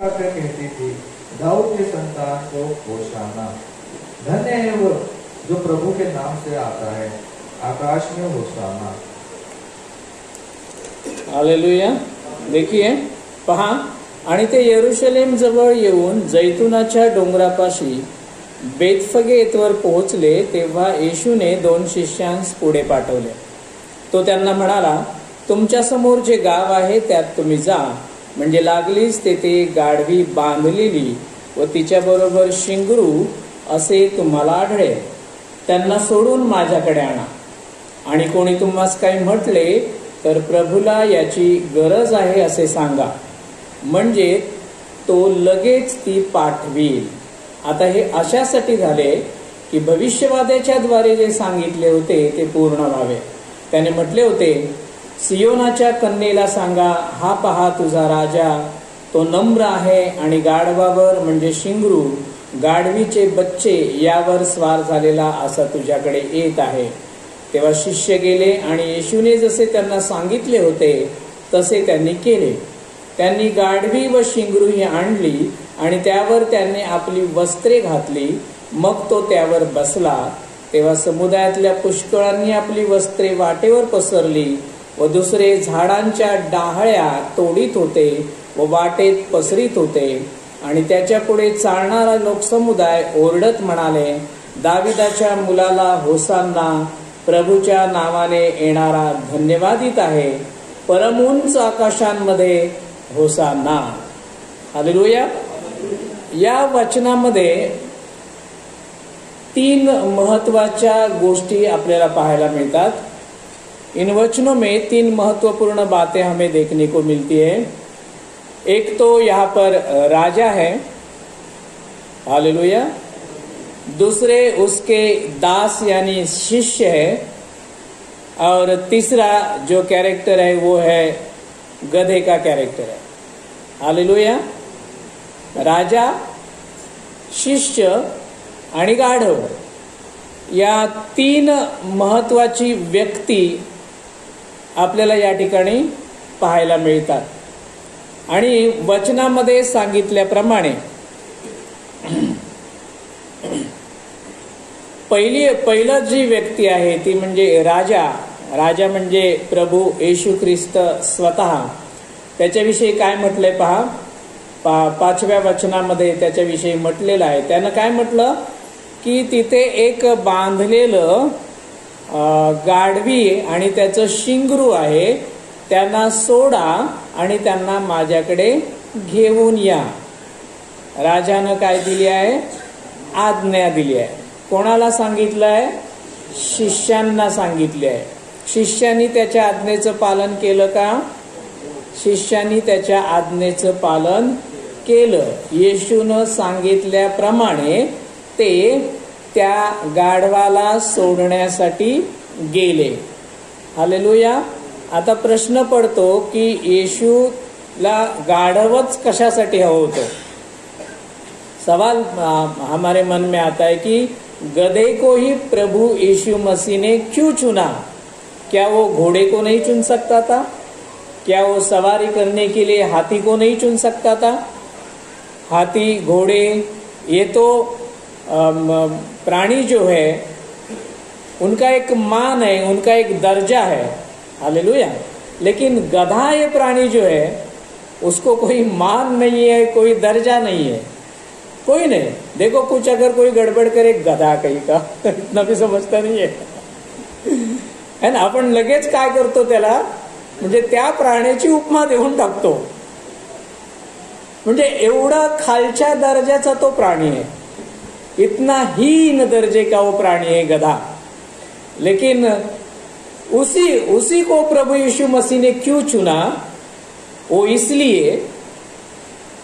कहती थी, दाऊद के संतान को होशाना। धन्य है वो जो प्रभु के नाम से आता है, आकाश में होशाना। हालेलुया। देखिए पहा, आणि ते यरूशलेम जवळ येऊन जैतुनाच्या डोंगरापाशी बेतफगेतवर पोहोचले तेव्हा येशूने 2 शिष्यांस पुढे पाठवले. तो त्यांना म्हणाला, तुमच्या समोर जे गाव आहे त्यात तुम्ही जा, म्हणजे लागलीच तेथे गाढवी बांधलेली व तिच्याबरोबर शिंगरू असे तुम्हाला आढळेल. त्यांना सोडून माझ्याकडे आणा. आणि कोणी तुम्हास काही म्हटले तर प्रभूला याची गरज आहे असे सांगा, म्हणजे तो लगेच ती पाठवील. आता हे अशासाठी झाले की भविष्यवाद्याच्या द्वारे जे सांगितले होते ते पूर्ण व्हावे. त्याने म्हटले होते, सियोनाच्या कन्येला सांगा, हा पहा तुझा राजा, तो नम्र आहे आणि गाढवावर म्हणजे शिंगरू, गाढवीचे बच्चे यावर स्वार झालेला असा तुझ्याकडे येत आहे. तेव्हा शिष्य गेले आणि येशूने जसे त्यांना सांगितले होते तसे त्यांनी केले. त्यांनी गाढवी व शिंगरू ही आणली आणि त्यावर त्यांनी आपली वस्त्रे घातली. मग तो त्यावर बसला. तेव्हा समुदायातल्या पुष्कळांनी आपली वस्त्रे वाटेवर पसरली व दुसरे झाडांच्या डाहळ्या तोडीत होते व वाटेत पसरीत होते. आणि त्याच्या पुढे चालणारा लोकसमुदाय ओरडत म्हणाले, दाविदाच्या मुलाला होसान्ना, प्रभूच्या नावाने येणारा धन्यवादित आहे, परमउंच आकाशांमध्ये होसान्ना. हालेलुया. या वचनामध्ये 3 महत्वाच्या गोष्टी आपल्याला पाहायला मिळतात. इन वचनों में 3 महत्वपूर्ण बातें हमें देखने को मिलती है. एक तो यहाँ पर राजा है, हालेलुया. दूसरे उसके दास यानी शिष्य है, और तीसरा जो कैरेक्टर है वो है गधे का कैरेक्टर है. हालेलुया. राजा, शिष्य आणि गाढव या 3 महत्वाची व्यक्ती आपल्याला या ठिकाणी पाहायला मिळतात. आणि वचनामध्ये सांगितल्याप्रमाणे पहिलं जी व्यक्ती आहे ती म्हणजे राजा. राजा म्हणजे प्रभू येशू ख्रिस्त स्वतः. त्याच्याविषयी काय म्हटलंय पहा, 5व्या वचनामध्ये त्याच्याविषयी म्हटलेलं आहे. त्यानं काय म्हटलं की तिथे एक बांधलेलं गाढवी आणि त्याचं शिंगरू आहे, त्यांना सोडा आणि त्यांना माझ्याकडे घेऊन या. राजानं काय दिली आहे? आज्ञा दिली आहे. कोणाला सांगितलं आहे? शिष्यांना सांगितले आहे. शिष्यांनी त्याच्या आज्ञेचं पालन केलं का? शिष्यांनी त्याच्या आज्ञेचं पालन केलं. येशूनं सांगितल्याप्रमाणे ते त्या गाढवाला सोडण्यासाठी गेले. हालेलुया. आता प्रश्न पडतो की येशूला गाढवच कशासाठी हवं होतं? सवाल हमारे मन में आता है कि गधे को ही प्रभु यीशु मसीह ने क्यों चुना? क्या वो घोड़े को नहीं चुन सकता था? क्या वो सवारी करने के लिए हाथी को नहीं चुन सकता था? हाथी, घोड़े ये तो प्राणी जो है उनका एक मान है, उनका एक दर्जा है. हालेलुया. लेकिन गधा ये प्राणी जो है उसको कोई मान नहीं है, कोई दर्जा नहीं है, कोई नहीं. देखो कुछ अगर कोई गड़बड़ करे, गधा कहीं का इतना भी समजता नहीं है ना. आपण लगेच काय करतो त्याला, म्हणजे त्या प्राण्याची उपमा देऊन टाकतो. म्हणजे एवढा खालच्या दर्जाचा तो प्राणी है, इतना हीन दर्जे का वो प्राणी है गधा. लेकिन उसी को प्रभु यीशु मसीह ने क्यों चुना? वो इसलिए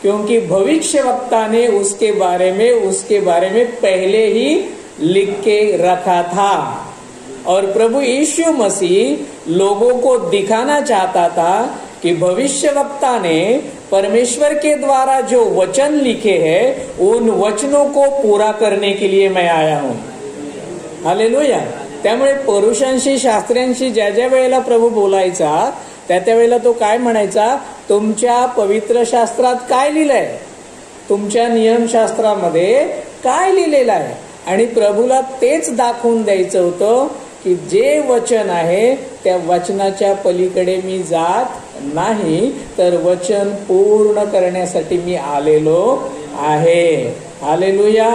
क्योंकि भविष्यवक्ता ने उसके बारे में पहले ही लिख के रखा था. और प्रभु यीशु मसीह लोगों को दिखाना चाहता था कि भविष्यवक्ता ने परमेश्वर के द्वारा जो वचन लिखे हैं उन वचनों को पूरा करने के लिए मैं आया हूं. हालेलुया. त्यामुळे पुरुषांशी, शास्त्र्यांशी ज्या ज्या वेळेला प्रभू बोलायचा त्या वेळेला तो काय म्हणायचा? तुमच्या पवित्र शास्त्रात काय लिहिलंय? तुमच्या नियमशास्त्रामध्ये काय लिहिलेलं आहे. आणि प्रभूला तेच दाखवून द्यायचं होतं की जे वचन आहे त्या वचनाच्या पलीकडे मी जात नाही, तर वचन पूर्ण करण्यासाठी मी आलेलो आहे. हालेलुया.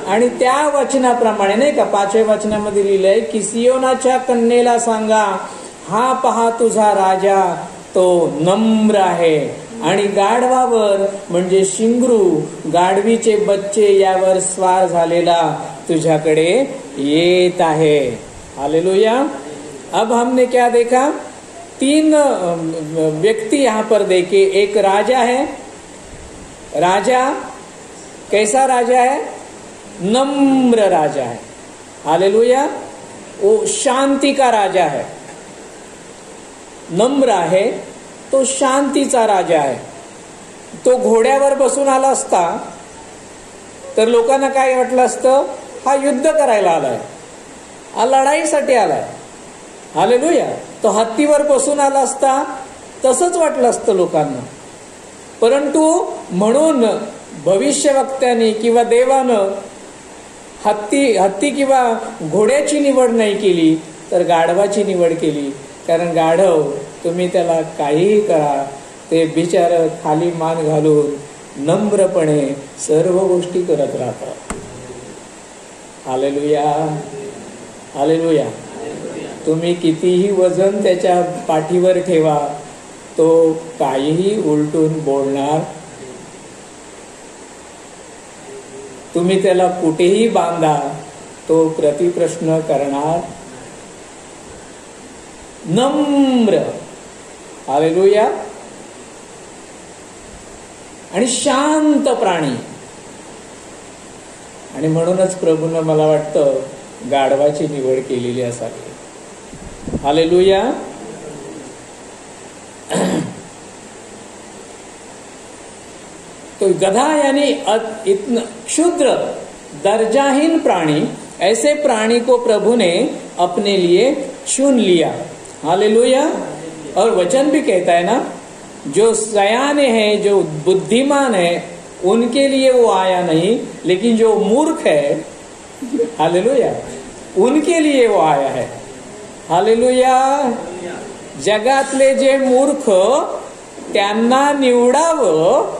आणि त्या वचनाप्रमाणे नाही का 5व्या वचनामध्ये लिहिलंय की सियोनाच्या कन्येला सांगा, हा पहा तुझा राजा तो नम्र आहे आणि गाढवावर म्हणजे शिंगरू गाढवीचे बच्चे यावर स्वार झालेला तुझ्याकडे येत आहे. हालेलुया. अब हमने क्या देखा, 3 व्यक्ति यहां पर देखे. एक राजा है. राजा कैसा राजा है? नम्र राजा है. हालेलुया. वो शांति का राजा है. नम्र आहे तो शांतीचा राजा आहे. तो घोड्यावर बसून आला असता तर लोकांना काय वाटलं असतं, हा युद्ध करायला आलाय, हा लढाईसाठी आलाय. हालेलुया. तो हत्तीवर बसून आला असता तसंच वाटलं असतं लोकांना. परंतु म्हणून भविष्यवक्त्याने किंवा देवानं हत्ती किंवा घोड्याची निवड नाही केली, तर गाढवाची निवड केली. कारण गाढव तुम्ही त्याला काहीही करा, ते बिचार खाली मान घालून नम्रपणे सर्व गोष्टी करत राहतात. हालेलुया. हालेलुया. तुम्ही कितीही वजन त्याच्या पाठीवर ठेवा, तो काहीही उलटून बोलणार. तुम्ही त्याला कुठेही बांधा, तो प्रतिप्रश्न करणार. नम्र. हालेलुया. आणि शांत प्राणी. आणि म्हणूनच प्रभूनं मला वाटतं गाढवाची निवड केलेली असावी. हालेलुया. तो गधा यानी इतना क्षुद्र दर्जाहीन प्राणी, ऐसे प्राणी को प्रभु ने अपने लिए चुन लिया. हालेलुया. और वचन भी कहता है ना, जो सयाने हैं, जो बुद्धिमान है, उनके लिए वो आया नहीं, लेकिन जो मूर्ख है, हालेलुया, उनके लिए वो आया है. हालेलुया. जगातले जे मूर्ख त्यांना निवडावं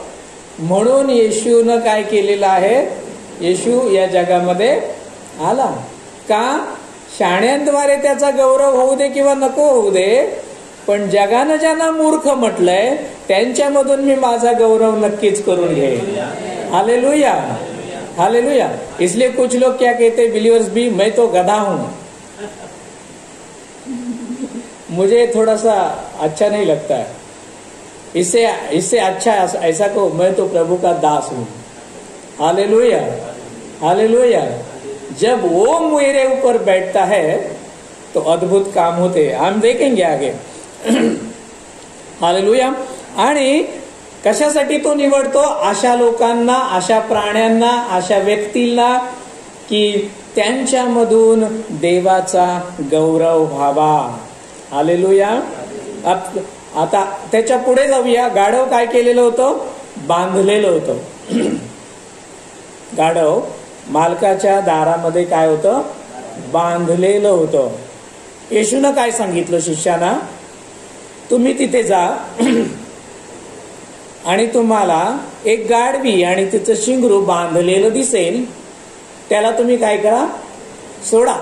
म्हणून येशूनं काय केलेलं आहे, येशू या जगामध्ये आला. का? शाण्यांद्वारे त्याचा गौरव होऊ दे किंवा नको होऊ दे, पण जगानं ज्यांना मूर्ख म्हटलंय त्यांच्यामधून मी माझा गौरव नक्कीच करून घेईन. हालेलुया. हालेलुया. इसलिए कुछ लोग क्या कहते हैं, बिलीवर्स भी, मैं तो गधा हूं, मुझे थोड़ा सा अच्छा नहीं लगता है, इससे अच्छा ऐसा को मैं तो प्रभु का दास हूं. हालेलुया. हालेलुया. जब वो मेरे ऊपर बैठता है तो अद्भुत काम होते, हम देखेंगे आगे. हालेलुया. आणि कशासाठी तो निवडतो? अशा लोकांना, अशा प्राण्यांना, अशा व्यक्तींना की त्यांच्यामधून देवाचा गौरव व्हावा. हालेलुया. आता त्याच्या पुढे जाऊया. गाढव काय केलेलं होतं? बांधलेलं होतं. गाढव मालकाच्या दारामध्ये काय होतं? बांधलेलं होतं. येशूनं काय सांगितलं शिष्याना? तुम्ही तिथे जा आणि तुम्हाला एक गाढवी आणि तिचं शिंगरू बांधलेलं दिसेल, त्याला तुम्ही काय करा? सोडा.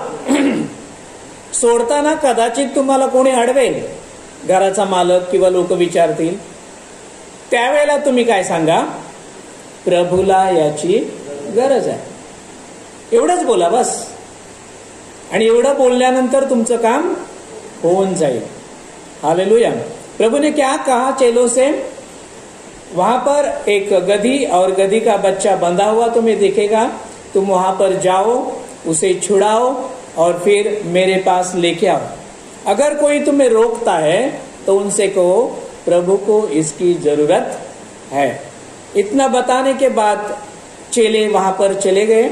सोडताना कदाचित तुम्हाला कोणी अडवेल, घराचा मालक किंवा लोक विचारतील, त्यावेळेला तुम्ही काय सांगा? प्रभूला याची गरज आहे. एवढंच बोला बस. आणि एवढं बोलल्यानंतर तुमचं काम होऊन जाईल. हालेलुया. प्रभु ने क्या कहा चेलों से? वहां पर एक गधी और गधी का बच्चा बंधा हुआ तुम्हें दिखेगा, तुम वहां पर जाओ, उसे छुड़ाओ और फिर मेरे पास लेके आओ. अगर कोई तुम्हें रोकता है तो उनसे कहो प्रभु को इसकी जरूरत है. इतना बताने के बाद चेले वहां पर चले गए.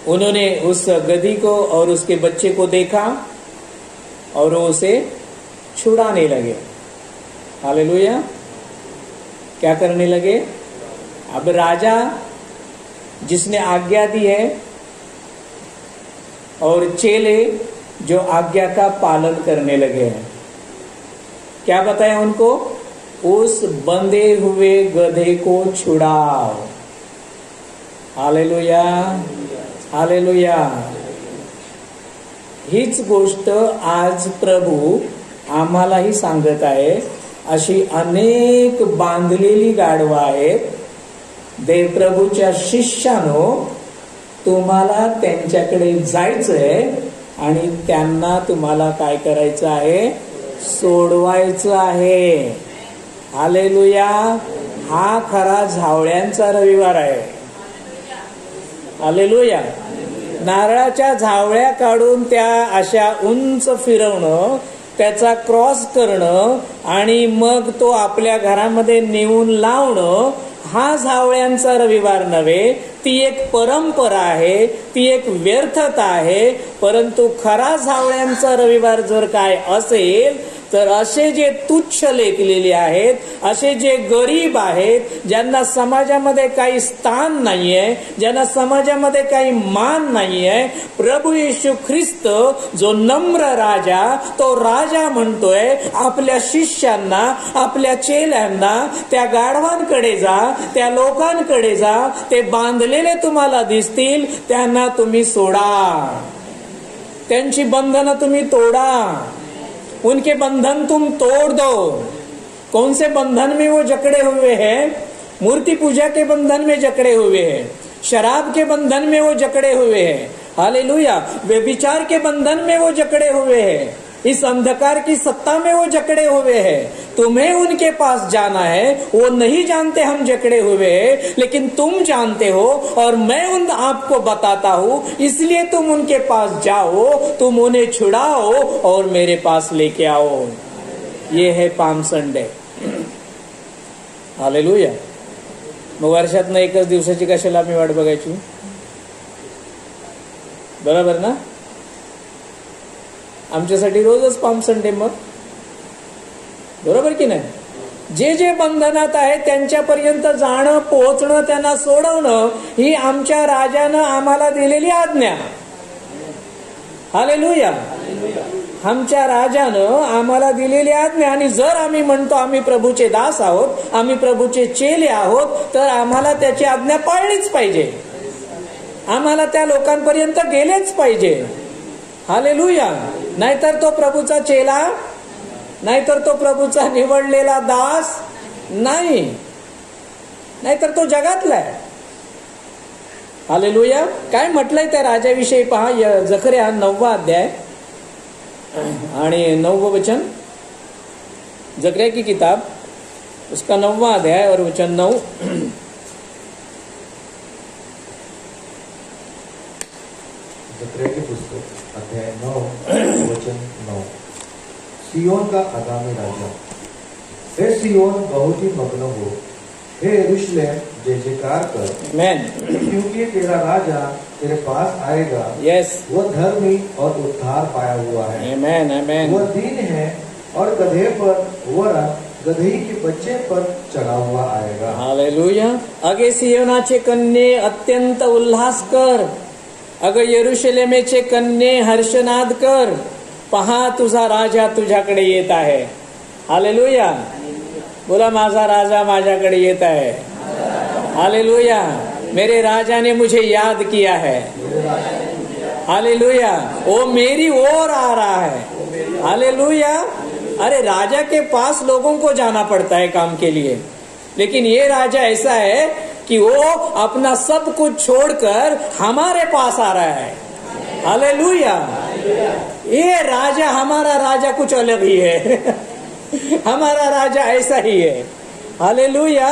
उन्होंने उस गधी को और उसके बच्चे को देखा और वो उसे छुड़ाने लगे. हालेलुया. क्या करने लगे? अब राजा जिसने आज्ञा दी है और चेले जो आज्ञा का पालन करने लगे हैं, क्या बताया उनको? उस बंधे हुए गधे को छुड़ाओ। Hallelujah, hallelujah. हीच गोष्ट आज प्रभू आम्हालाही सांगत आहे। अशी अनेक बांधलेली गाढवं आहेत। देवप्रभूच्या शिष्यानो, तुम्हाला त्यांच्याकडे जायचंय आणि त्यांना तुम्हाला काय करायचं आहे? सोडवायचं आहे। हालेलुया। हा खरा झावळ्यांचा रविवार आहे। हालेलुया। नारळाच्या झावळ्या काढून त्या अशा उंच फिरवणं, त्याचा क्रॉस करणं आणि मग तो आपल्या घरामध्ये नेऊन लावणं, हा झावळ्यांचा रविवार नव्हे। ती एक परंपरा आहे, ती एक व्यर्थता आहे। परंतु खरा झावळ्यांचा रविवार जर काय असेल तर असे जे तुच्छ लेखलेले आहेत, असे जे गरीब आहेत, ज्यांना समाजामध्ये काही स्थान नाहीये, ज्यांना समाजामध्ये काही मान नाहीये, प्रभू येशू ख्रिस्त जो नम्र राजा, तो राजा म्हणतोय आपल्या शिष्यांना, आपल्या चेल्यांना, त्या गाढवांकडे जा, त्या लोकांकडे जा, ते बांधलेले तुम्हाला दिसतील, त्यांना तुम्ही सोडा, त्यांची बंधनं तुम्ही तोडा, उनके बंधन तुम तोड़ दो। कौन से बंधन में वो जकड़े हुए हैं? मूर्ति पूजा के बंधन में जकड़े हुए हैं, शराब के बंधन में वो जकड़े हुए हैं, हालेलुया, व्यभिचार के बंधन में वो जकड़े हुए हैं, इस अंधकार की सत्ता में वो जकड़े हुए हैं। तुम्हें उनके पास जाना है। वो नहीं जानते हम जकड़े हुए हैं, लेकिन तुम जानते हो और मैं उन आपको बताता हूं, इसलिए तुम उनके पास जाओ, तुम उन्हें छुड़ाओ और मेरे पास लेके आओ। ये है पाम संडे। हालेलुया। मग वर्षातनं एकच दिवसाची कशाला आम्ही वाट बघायची? बरोबर ना? आमच्यासाठी रोजच पाम संडे। मग बरोबर की नाही? जे जे बंधनात आहे त्यांच्यापर्यंत जाणं, पोहोचणं, त्यांना सोडवणं, ही आमच्या राजानं आम्हाला दिलेली आज्ञा। हालेलुया। आमच्या राजानं आम्हाला दिलेली आज्ञा। आणि जर आम्ही म्हणतो आम्ही प्रभूचे दास आहोत, आम्ही प्रभूचे चेले आहोत, तर आम्हाला त्याची आज्ञा पाळलीच पाहिजे। आम्हाला त्या लोकांपर्यंत गेलेच पाहिजे। हालेलुया। नाहीतर तो प्रभूचा चेला, नाहीतर तो प्रभूचा निवडलेला दास नाही, नाहीतर तो जगातला आहे। हालेलुया। काय म्हटलंय त्या राजाविषयी पहा, जकर्या 9वा अध्याय आणि 9वं वचन। जकर्या की किताब, उसका 9वां अध्याय और वचन 9। जकर्या की पुस्तक अध्याय 9 वचन 9। सियोन का आगामी राजा, हे सियोन बहुत ही मग्न हो, हे यरूशलेम जय जयकार कर, आमेन, क्योंकि तेरा राजा तेरे पास आएगा। यस, वह धर्मी और उद्धार पाया हुआ है। आमेन, आमेन। वह दीन है और गधे पर वरन गधई के बच्चे पर चढ़ा हुआ आएगा। हालेलुया। अगे सियोनाचे कन्ये अत्यंत उल्हास कर, अगं यरुशलेमेचे कन्ये हर्षनाद कर, पहा तुझा राजा तुझ्याकडे येत आहे। हालेलुया। बोला, माझा राजा माझ्याकडे येत आहे। हालेलुया। मेरे राजा ने मुझे याद किया है। हालेलुया। वो मेरी ओर आ रहा है। हालेलुया। अरे राजा के पास लोगों को जाना पड़ता है काम के लिए, लेकिन ये राजा ऐसा है कि वो अपना सब कुछ छोड़कर हमारे पास आ रहा है। हालेलुया। ये राजा, हमारा राजा कुछ अलग ही है। हमारा राजा ऐसा ही है। हालेलुया।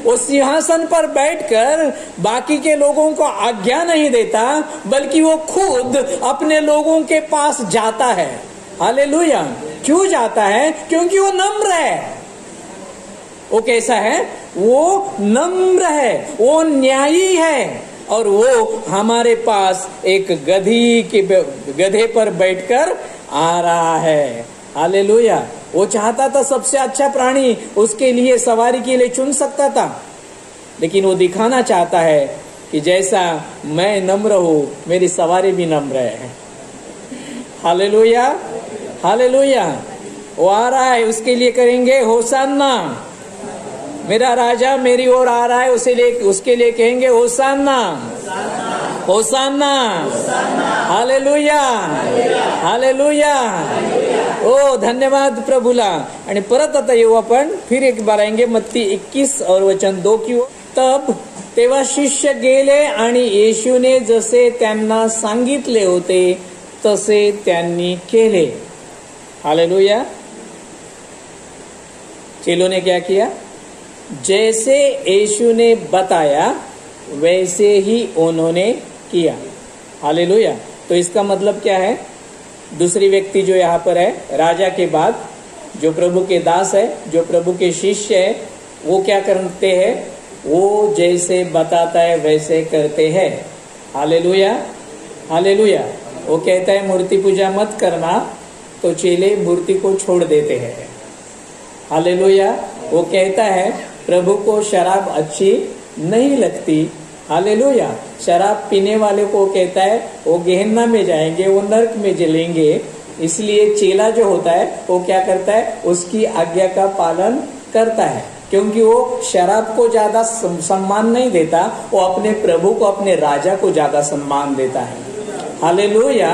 वो सिंहासन पर बैठकर बाकी के लोगों को आज्ञा नहीं देता, बल्कि वो खुद अपने लोगों के पास जाता है। हालेलुया। क्यों जाता है? क्योंकि वो नम्र है। वो कैसा है? वो नम्र है, वो न्यायी है, और वो हमारे पास एक गधे पर बैठकर आ रहा है। हालेलुया। वो चाहता था सबसे अच्छा प्राणी उसके लिए सवारी के लिए चुन सकता था, लेकिन वो दिखाना चाहता है कि जैसा मैं नम्र हूं, मेरी सवारी भी नम्र है। Hallelujah, hallelujah. वो आ रहा है, उसके लिए करेंगे होसाना। मेरा राजा मेरी ओर आ रहा है, उसके लिए कहेंगे होसाना, होसाना, हालेलुया, हालेलुया। ओ धन्यवाद प्रभूला। आणि परत आता येऊ आपण, फिर एक बार आएंगे मत्ती 21 और वचन 2 की ओर। तब तेव्हा शिष्य गेले आणि येशूने जसे त्यांना सांगितले होते तसे त्यांनी केले। हालेलुया। चेलों ने क्या किया? जैसे यीशु ने बताया वैसे ही उन्होंने किया। हालेलुया। तो इसका मतलब क्या है? दूसरी व्यक्ति जो यहाँ पर है, राजा के बाद जो प्रभु के दास है, जो प्रभु के शिष्य है, वो क्या करते हैं? वो जैसे बताता है वैसे करते हैं। Hallelujah, hallelujah. वो कहता है मूर्ति पूजा मत करना, तो चेले मूर्ति को छोड़ देते हैं। हालेलुया। वो कहता है प्रभु को शराब अच्छी नहीं लगती। हालेलुया। शराब पीने वाले को कहता है वो गेहन्ना में जाएंगे, वो नरक में जलेंगे। इसलिए चेला जो होता है वो क्या करता है? उसकी आज्ञा का पालन करता है, क्योंकि वो शराब को ज्यादा सम्मान नहीं देता, वो अपने प्रभु को, अपने राजा को ज्यादा सम्मान देता है। Hallelujah,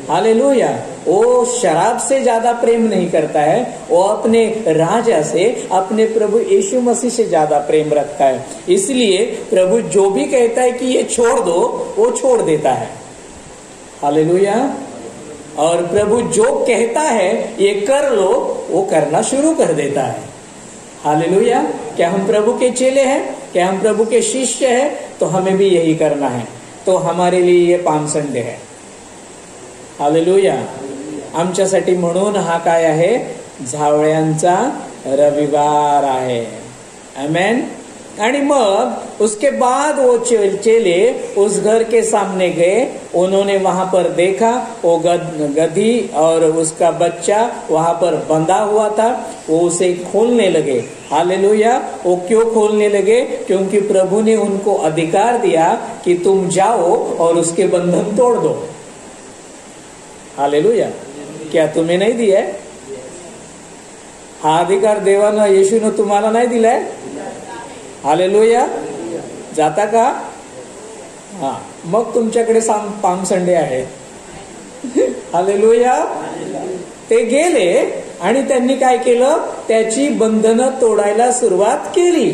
hallelujah. वो शराब से ज्यादा प्रेम नहीं करता है, वो अपने राजा से, अपने प्रभु यीशु मसीह से ज्यादा प्रेम रखता है। इसलिए प्रभु जो भी कहता है कि ये छोड़ दो, वो छोड़ देता है। हालेलुया। और प्रभु जो कहता है ये कर लो, वो करना शुरू कर देता है। हालेलुया। क्या हम प्रभु के चेले हैं? क्या हम प्रभु के शिष्य हैं? तो हमें भी यही करना है। तो हमारे लिए ये पाम संडे है। हालेलुया। आमच्यासाठी म्हणून हा काय आहे? झावळ्यांचा रविवार आहे। आमेन। आणि मग उसके बाद वो चेले उस घर के सामने गए, उन्होंने वहां पर देखा वो गधी और उसका बच्चा वहां पर बंधा हुआ था, वो उसे खोलने लगे। हालेलुया। वो क्यों खोलने लगे? क्योंकि प्रभु ने उनको अधिकार दिया कि तुम जाओ और उसके बंधन तोड़ दो। हालेलुया। क्या तुम्हें नहीं दिया? हा अधिकार देवानं, येशूनं तुम्हाला नाही दिलाय? हालेलुया। जाता का? हा, मग तुमच्याकडे पाम संडे आहे। हालेलुया। ते गेले आणि त्यांनी काय केलं? त्याची बंधनं तोडायला सुरुवात केली।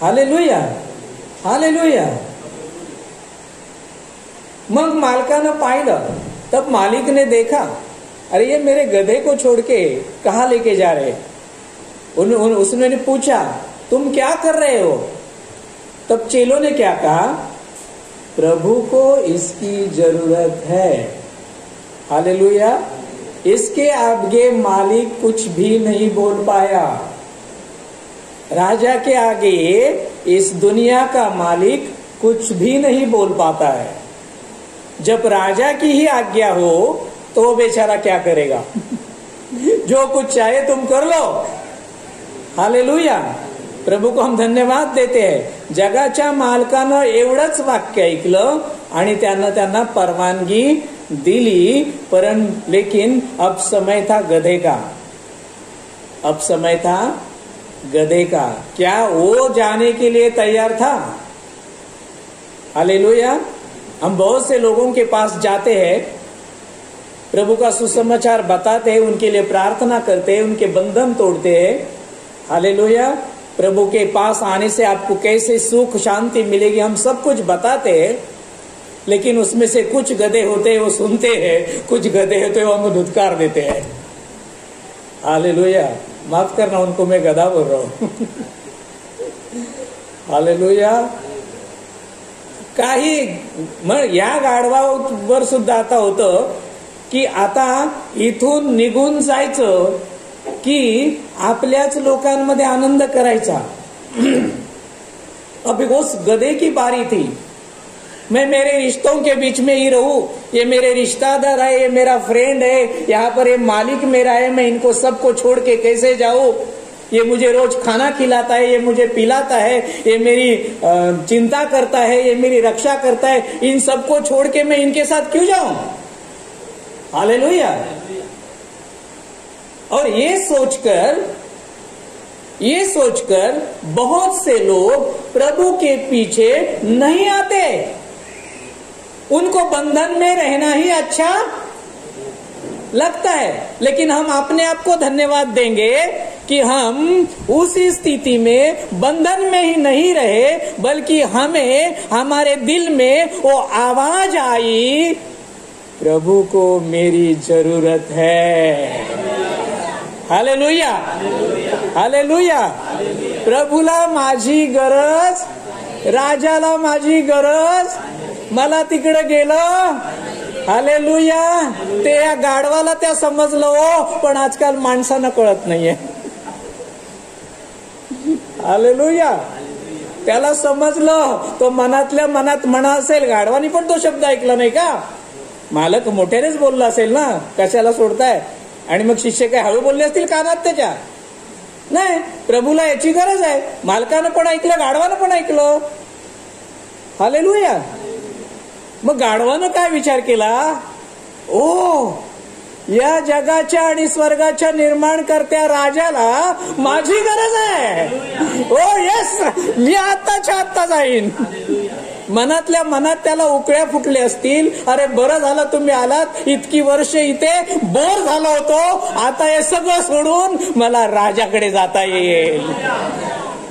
Hallelujah, hallelujah. मग मालकानं पाहिलं, तब मालिक ने देखा, अरे ये मेरे गधे को छोड़ के कहाँ लेके जा रहे? उसने पूछा, तुम क्या कर रहे हो? तब चेलों ने क्या कहा? प्रभु को इसकी जरूरत है। हालेलुया। इसके आगे मालिक कुछ भी नहीं बोल पाया। राजा के आगे इस दुनिया का मालिक कुछ भी नहीं बोल पाता है। जब राजा की ही आज्ञा हो तो वो बेचारा क्या करेगा? जो कुछ चाहे तुम कर लो। हालेलुया। प्रभु को हम धन्यवाद देते हैं। जगाच्या मालकानं एवढंच वाक्य ऐकलं आणि त्यांना परवानगी दिली, परंतु लेकिन अब समय था गधे का। अब समय था गधे का। क्या वो जाने के लिए तैयार था? हालेलुया। हम बहुत से लोगों के पास जाते हैं, प्रभु का सुसमाचार बताते हैं, उनके लिए प्रार्थना करते हैं, उनके बंधन तोड़ते हैं। हालेलुया। प्रभु के पास आने से आपको कैसे सुख शांति मिलेगी, हम सब कुछ बताते हैं, लेकिन उसमें से कुछ गधे होते हैं वो सुनते हैं, कुछ गधे होते हैं वो हमें धुतकार देते हैं। हालेलुया। माफ करना, उनको मैं गधा बोल रहा हूं। हालेलुया। काही मग या गाढवावर सुद्धा आता होतं की आता इथून निघून जायचं की आपल्याच लोकांमध्ये आनंद करायचा। अब उस गधे की बारी थी, मैं मेरे रिश्तों के बीच में ही रहूं, ये मेरे रिश्तेदार है, ये मेरा फ्रेंड है, यहाँ पर ये मालिक मेरा है, मैं इनको सबको छोड़ के कैसे जाऊं? ये मुझे रोज खाना खिलाता है, ये मुझे पिलाता है, ये मेरी चिंता करता है, ये मेरी रक्षा करता है, इन सबको छोड़ के मैं इनके साथ क्यों जाऊं? हालेलुया। और ये सोचकर बहुत से लोग प्रभु के पीछे नहीं आते। उनको बंधन में रहना ही अच्छा लगता है। लेकिन हम अपने आप को धन्यवाद देंगे कि हम उस स्थिति में बंधन में ही नहीं रहे, बल्कि हमें हमारे दिल में वो आवाज आई, प्रभु को मेरी जरूरत है। Hallelujah, hallelujah. प्रभूला माझी गरज, राजाला माझी गरज, मला तिकडे गेलं। हालेलुया। ते या गाढवाला त्या समजलं हो, पण आजकाल माणसांना कळत नाहीये। हालेलुया। त्याला समजलं, तो मनातल्या मनात म्हणा असेल, गाढवानी पण तो शब्द ऐकला नाही का? मालक मोठ्यानेच बोलला असेल ना, कशाला सोडताय? आणि मग शिष्य काय हळू बोलले असतील कानात त्याच्या? नाही, प्रभूला याची गरज आहे। मालकानं पण ऐकलं, गाढवानं पण ऐकलं। हालेलुया। मग गाढवानं काय विचार केला? ओ, या जगाच्या आणि स्वर्गाच्या निर्माणकर्त्या राजाला माझी गरज आहे। ओ येस, मी आत्ताच्या आत्ता जाईन। मनातल्या मनात त्याला उकळ्या फुटले असतील, अरे बरं झालं तुम्ही आलात, इतकी वर्ष इथे बोर झालो होतो, आता हे सगळं सोडून मला राजाकडे जाता येईल।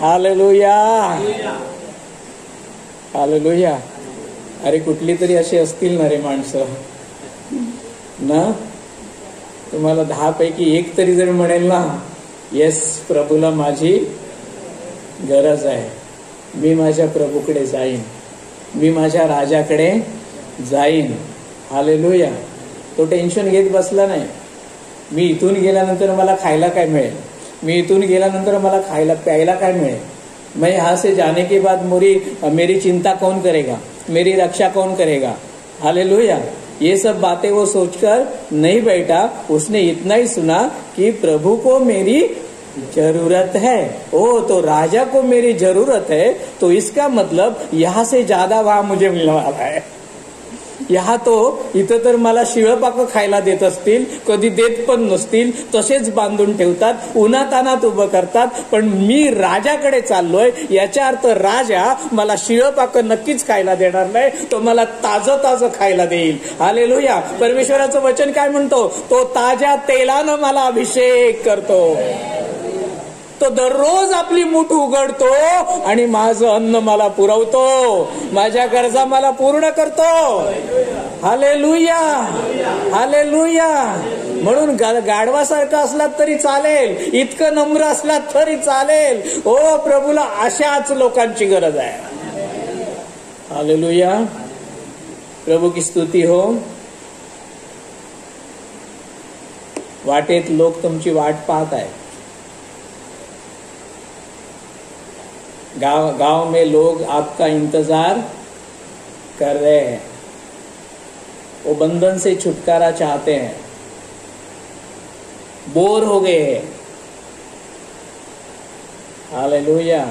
Hallelujah, hallelujah. अरे कुठली तरी अशी असतील ना रे माणसं ना, तुम्हाला 10 पैकी 1 तरी जर म्हणेल ना, येस प्रभूला माझी गरज आहे, मी माझ्या प्रभूकडे जाईन, मी माझ्या राजाकडे जाईन। हालेलुया। तो टेन्शन घेत बसला नाही, मी इथून गेल्यानंतर मला खायला काय मिळेल, मी इथून गेल्यानंतर मला खायला प्यायला काय मिळेल, मैं यहाँ से जाने के बाद मेरी चिंता कौन करेगा, मेरी रक्षा कौन करेगा। हालेलुया। ये सब बातें वो सोचकर नहीं बैठा, उसने इतना ही सुना कि प्रभु को मेरी जरूरत है। ओ, तो राजा को मेरी जरूरत है, तो इसका मतलब यहाँ से ज्यादा वहां मुझे मिलने वाला है। यहाँ तो इथं तर मला शिळपाक खायला देत असतील, कधी देत पण नसतील, तसेच बांधून ठेवतात, उन्हातानात उभं करतात, पण मी राजाकडे चाललोय, याचा अर्थ राजा मला शिळपाक नक्कीच खायला देणार नाही, तो मला ताजं ताजं खायला देईल। हालेलुया। परमेश्वराचं वचन काय म्हणतो? तो ताज्या तेलानं मला अभिषेक करतो, तो दररोज आपली मूठ उघडतो आणि माझं अन्न मला पुरवतो, माझ्या गरजा मला पूर्ण करतो। Hallelujah, hallelujah. म्हणून गाढवासारखा असलात तरी चालेल, इतकं नम्र असलात तरी चालेल। ओ, प्रभूला अशाच लोकांची गरज आहे। हालेलुया। प्रभू की स्तुती हो। वाटेत लोक तुमची वाट पाहत आहेत, गांव में लोग आपका इंतजार कर रहे हैं, वो बंधन से छुटकारा चाहते हैं, बोर हो गए हैं। हालेलुया।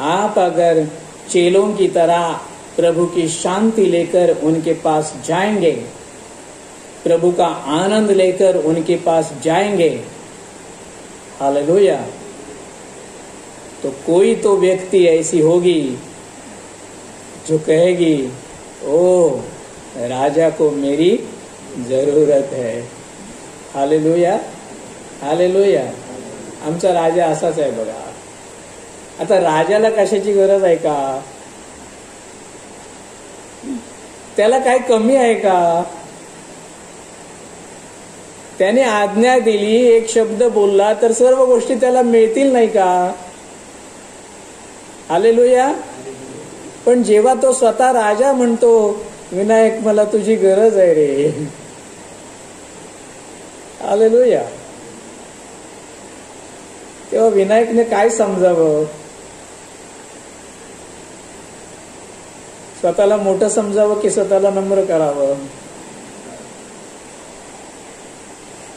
आप अगर चेलों की तरह प्रभु की शांति लेकर उनके पास जाएंगे, प्रभु का आनंद लेकर उनके पास जाएंगे, हालेलुया, तो कोई तो व्यक्ति ऐसी होगी जो कहेगी, ओ राजा को मेरी जरूरत है। Hallelujah, hallelujah. आमचा राजा असाच आहे बघा। आता राजाला कशाची गरज आहे का? त्याला काय कमी आहे का? त्याने आज्ञा दिली, एक शब्द बोलला तर सर्व गोष्टी त्याला मिळतील नाही का? हालेलुया। पण जेव्हा तो स्वतः राजा म्हणतो, विनायक मला तुझी गरज आहे रे, हालेलुया, तेव्हा विनायकने काय समजावं? स्वतःला मोठं समजावं की स्वतःला नम्र करावं?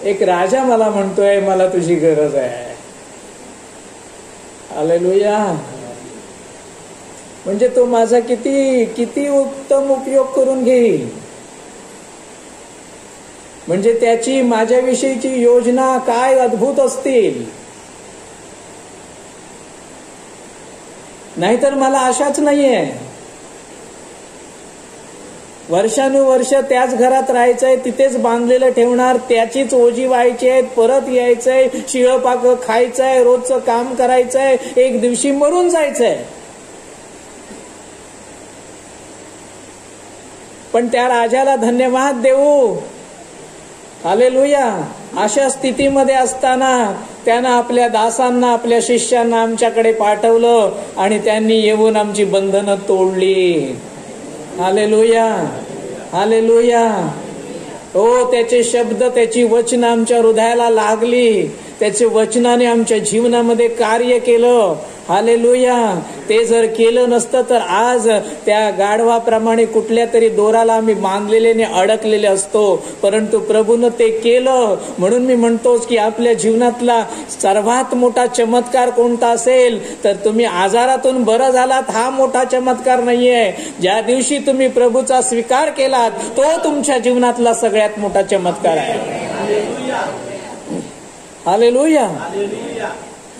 एक राजा मला म्हणतोय मला तुझी गरज आहे. हालेलुया. म्हणजे तो माझा किती किती उत्तम उपयोग करून घेईल. म्हणजे त्याची माझ्याविषयीची योजना काय अद्भुत असतील. नाहीतर मला आशाच नाहीये. वर्षानुवर्ष त्याच घरात राहायचंय, तिथेच बांधलेलं ठेवणार, त्याचीच ओझी व्हायची आहे, परत यायचंय, शिळपाक खायचंय, रोजचं काम करायचंय, एक दिवशी मरून जायचंय. पण त्या राजाला धन्यवाद देऊ. हालेलुया. अशा स्थितीमध्ये असताना त्यानं आपल्या दासांना, आपल्या शिष्यांना आमच्याकडे पाठवलं आणि त्यांनी येऊन आमची बंधनं तोडली. हालेलुया. हालेलुया. हो, त्याचे शब्द, त्याची वचनं आमच्या हृदयाला लागली. त्याचे वचनाने आमच्या जीवनामध्ये कार्य केलं. हालेलुया. ते जर केलं नसतं तर आज त्या गाढवाप्रमाणे कुठल्या तरी दोराला आम्ही बांधलेले अडकलेले असतो. परंतु प्रभूनं ते केलं. म्हणून मी म्हणतोच की आपल्या जीवनातला सर्वात मोठा चमत्कार कोणता असेल तर तुम्ही आजारातून बरं झालात हा मोठा चमत्कार नाहीये. ज्या दिवशी तुम्ही प्रभूचा स्वीकार केलात तो तुमच्या जीवनातला सगळ्यात मोठा चमत्कार आहे. हालेलुया.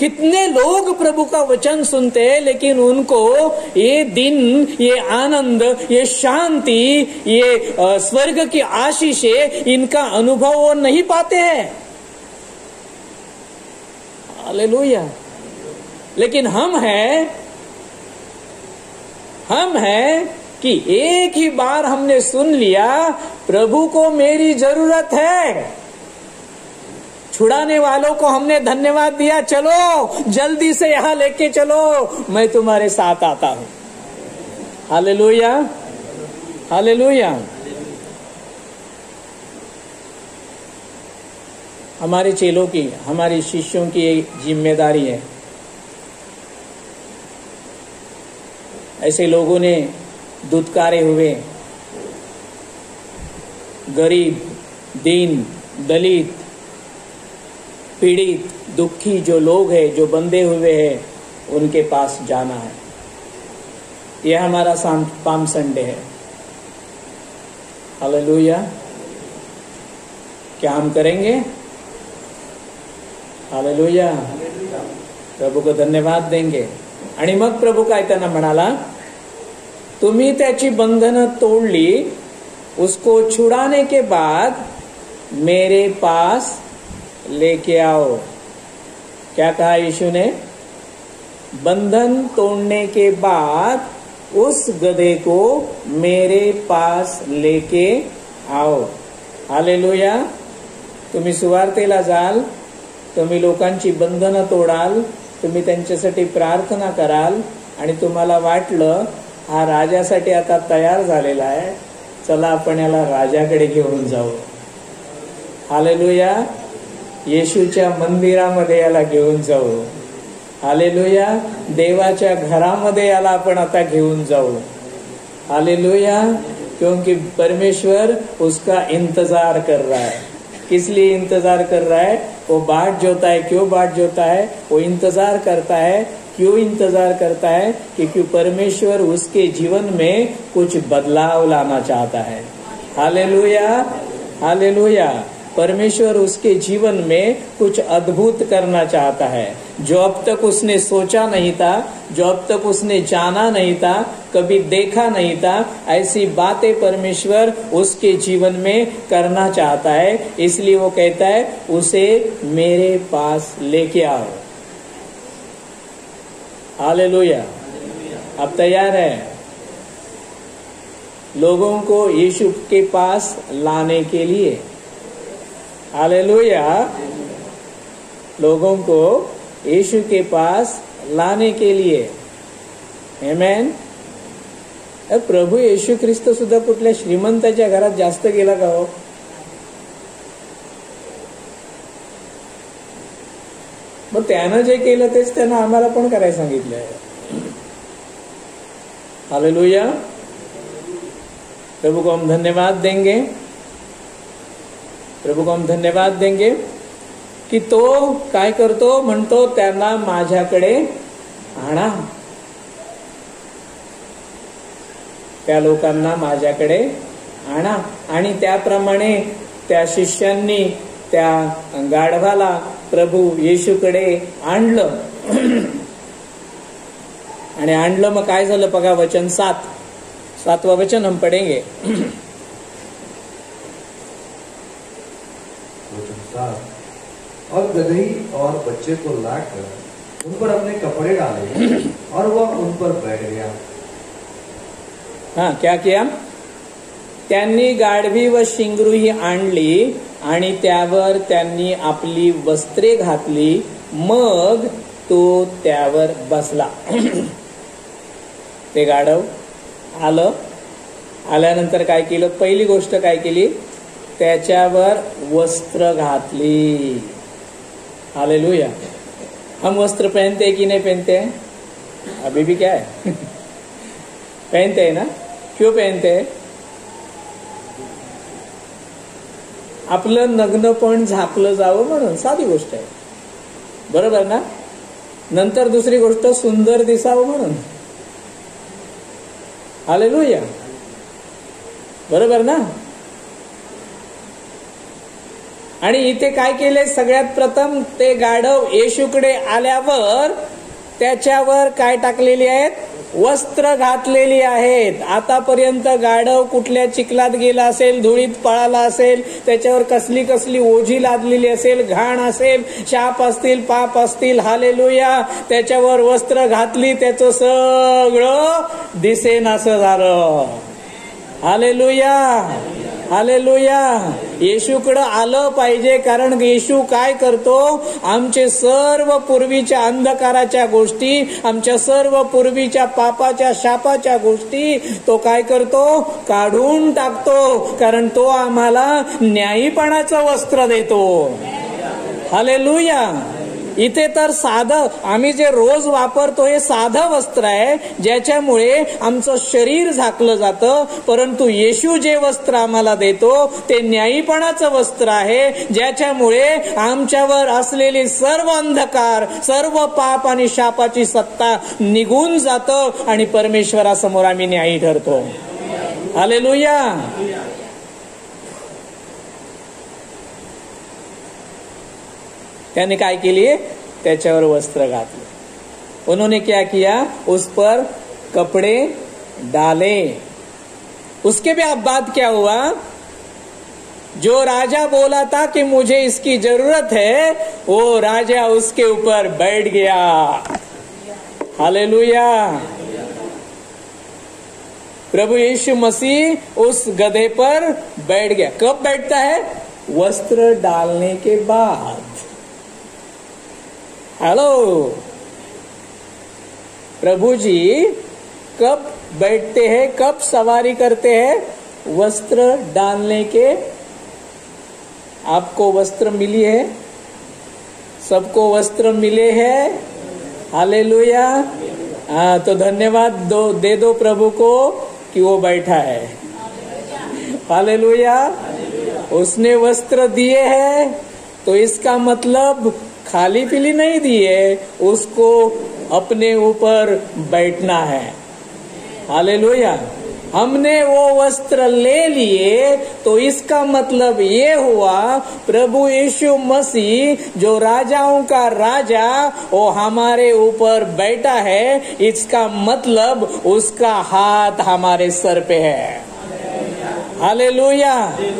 कितने लोग प्रभु का वचन सुनते लेकिन उनको ये दिन, ये आनंद, ये शांति, ये स्वर्ग की आशीषें, इनका अनुभव वो नहीं पाते हैं. हालेलुया. लेकिन हम हैं कि एक ही बार हमने सुन लिया प्रभु को मेरी जरूरत है. छुड़ाने वालों को हमने धन्यवाद दिया, चलो जल्दी से यहां लेके चलो, मैं तुम्हारे साथ आता हूं. हालेलुया. हालेलुया. हमारे चेलों की, हमारे शिष्यों की एक जिम्मेदारी है. ऐसे लोगों ने दुत्कारे हुए, गरीब, दीन, दलित, पीड़ित, दुखी जो लोग हैं, जो बंधे हुए हैं, उनके पास जाना है. यह हमारा पाम संडे है. हालेलुया. क्या हम करेंगे? हालेलुया. प्रभु को धन्यवाद देंगे. आणि मग प्रभू काय त्यांना म्हणाला, तुम्ही त्याची बंधनं तोडली, उसको छुड़ाने के बाद मेरे पास लेके आओ. क्या कहा यीशु ने? बंधन तोड़ने के बाद उस गधे को मेरे पास लेके आओ. हालेलुया. तुम्ही सुवार्तेला जाल, तुम्ही लोकांची बंधनं तोडाल, तुम्ही त्यांच्यासाठी प्रार्थना कराल आणि तुम्हाला वाटलं हा राजासाठी आता तयार झालेला आहे, चला आपण याला राजाकडे घेऊन जाऊ. हालेलुया. येशूच्या मंदिरामध्ये याला घेऊन जाऊ. हालेलुया. देवाच्या घरामध्ये याला आपण आता घेऊन जाऊ. हालेलुया. क्योंकि परमेश्वर उसका इंतजार कर रहा है. किस लिए इंतजार कर रहा है? वो बाट जोता है. क्यों बाट जोता है? वो इंतजार करता है. क्यों इंतजार करता है? क्योंकि परमेश्वर उसके जीवन में कुछ बदलाव लाना चाहता है. हालेलुया. हालेलुया. परमेश्वर उसके जीवन में कुछ अद्भुत करना चाहता है. जो अब तक उसने सोचा नहीं था, जो अब तक उसने जाना नहीं था, कभी देखा नहीं था, ऐसी बातें परमेश्वर उसके जीवन में करना चाहता है. इसलिए वो कहता है उसे मेरे पास लेके आओ. हालेलुया. अब तैयार है लोगों को यीशु के पास लाने के लिए. हालेलुया. लोगों को यीशु के पास लाने के लिए. आमेन. प्रभू येशू ख्रिस्त सुद्धा कुठल्या श्रीमंताच्या घरात जास्त गेला का हो? मग त्यानं जे केलं तेच त्यानं आम्हाला पण करायला सांगितलंय. हालेलुया. प्रभु को हम धन्यवाद देंगे. प्रभु को हम धन्यवाद देंगे की तो काय करतो, म्हणतो त्यांना माझ्याकडे आणा, त्या लोकांना माझ्याकडे आणा. आणि त्याप्रमाणे त्या शिष्यांनी त्या गाढवाला प्रभू येशूकडे आणलं. आणि आणलं, मग काय झालं बघा, वचन 7वां वचन हम पढ़ेंगे. वचन 7, और गदही और बच्चे को लाकर उन पर अपने कपड़े डाले और वह उन पर बैठ गया. हा, क्या किया, त्यांनी गाढवी व शिंगरूही आणली आणि त्यावर त्यांनी आपली वस्त्रे घातली, मग तो त्यावर बसला. ते गाढव आलं, आल्यानंतर काय केलं, पहिली गोष्ट काय केली, त्याच्यावर वस्त्र घातली. हालेलुया. हम वस्त्र पहनते कि नहीं पहनते हैं? अभी भी क्या है पहनते हैं ना. क्यों पहनते हैं? आपलं नग्नपण झाकलं जावं म्हणून, साधी गोष्ट आहे, बरोबर ना. नंतर दुसरी गोष्ट, सुंदर दिसावं म्हणून. हालेलुया, बरोबर ना. आणि इथे काय केले, सगळ्यात प्रथम ते गाढव येशूकडे आल्यावर त्याच्यावर काय टाकलेली आहेत, वस्त्र घातलेली आहेत. आतापर्यंत गाढव कुठल्या चिखलात गेला असेल, धुळीत पळाला असेल, त्याच्यावर कसली कसली ओझी लादलेली असेल, घाण असेल, शाप असतील, पाप असतील. हालेलुया. त्याच्यावर वस्त्र घातली, त्याचं सगळं दिसेनासं झालं. Hallelujah, hallelujah. येशूकडं आलं पाहिजे, कारण येशू काय करतो, आमचे सर्व पूर्वीच्या अंधकाराच्या गोष्टी, आमच्या सर्व पूर्वीच्या पापाच्या शापाच्या गोष्टी तो काय करतो, काढून टाकतो, कारण तो आम्हाला न्यायीपणाचं वस्त्र देतो. हालेलुया. इथे तर साधं आम्ही जे रोज वापरतो हे साधं वस्त्र आहे, ज्याच्यामुळे आमचं शरीर झाकलं जातं. परंतु येशू जे वस्त्र आम्हाला देतो ते न्यायीपणाचं वस्त्र आहे, ज्याच्यामुळे आमच्यावर असलेली सर्व अंधकार, सर्व पाप आणि शापाची सत्ता निघून जातं आणि परमेश्वरासमोर आम्ही न्यायी ठरतो. हालेलुया. त्याने काय केली, त्याच्यावर वस्त्र घातले. उन्होंने क्या किया, उस पर कपड़े डाले. उसके बाद क्या हुआ, जो राजा बोला था कि मुझे इसकी जरूरत है, वो राजा उसके ऊपर बैठ गया. हालेलुया. प्रभु यीशु मसीह उस गधे पर बैठ गया. कब बैठता है, वस्त्र डालने के बाद. हेलो, प्रभु जी कब बैठते हैं, कब सवारी करते हैं, वस्त्र डालने के. आपको वस्त्र मिली है, सबको वस्त्र मिले हैं. हालेलुया. हाँ, तो धन्यवाद दे दो प्रभु को कि वो बैठा है. हालेलुया. उसने वस्त्र दिए हैं, तो इसका मतलब खाली पीली नहीं दिए, उसको अपने ऊपर बैठना है. हालेलुया. हमने वो वस्त्र ले लिए, तो इसका मतलब ये हुआ प्रभु यीशु मसीह जो राजाओं का राजा वो हमारे ऊपर बैठा है. इसका मतलब उसका हाथ हमारे सर पे है. हालेलुया.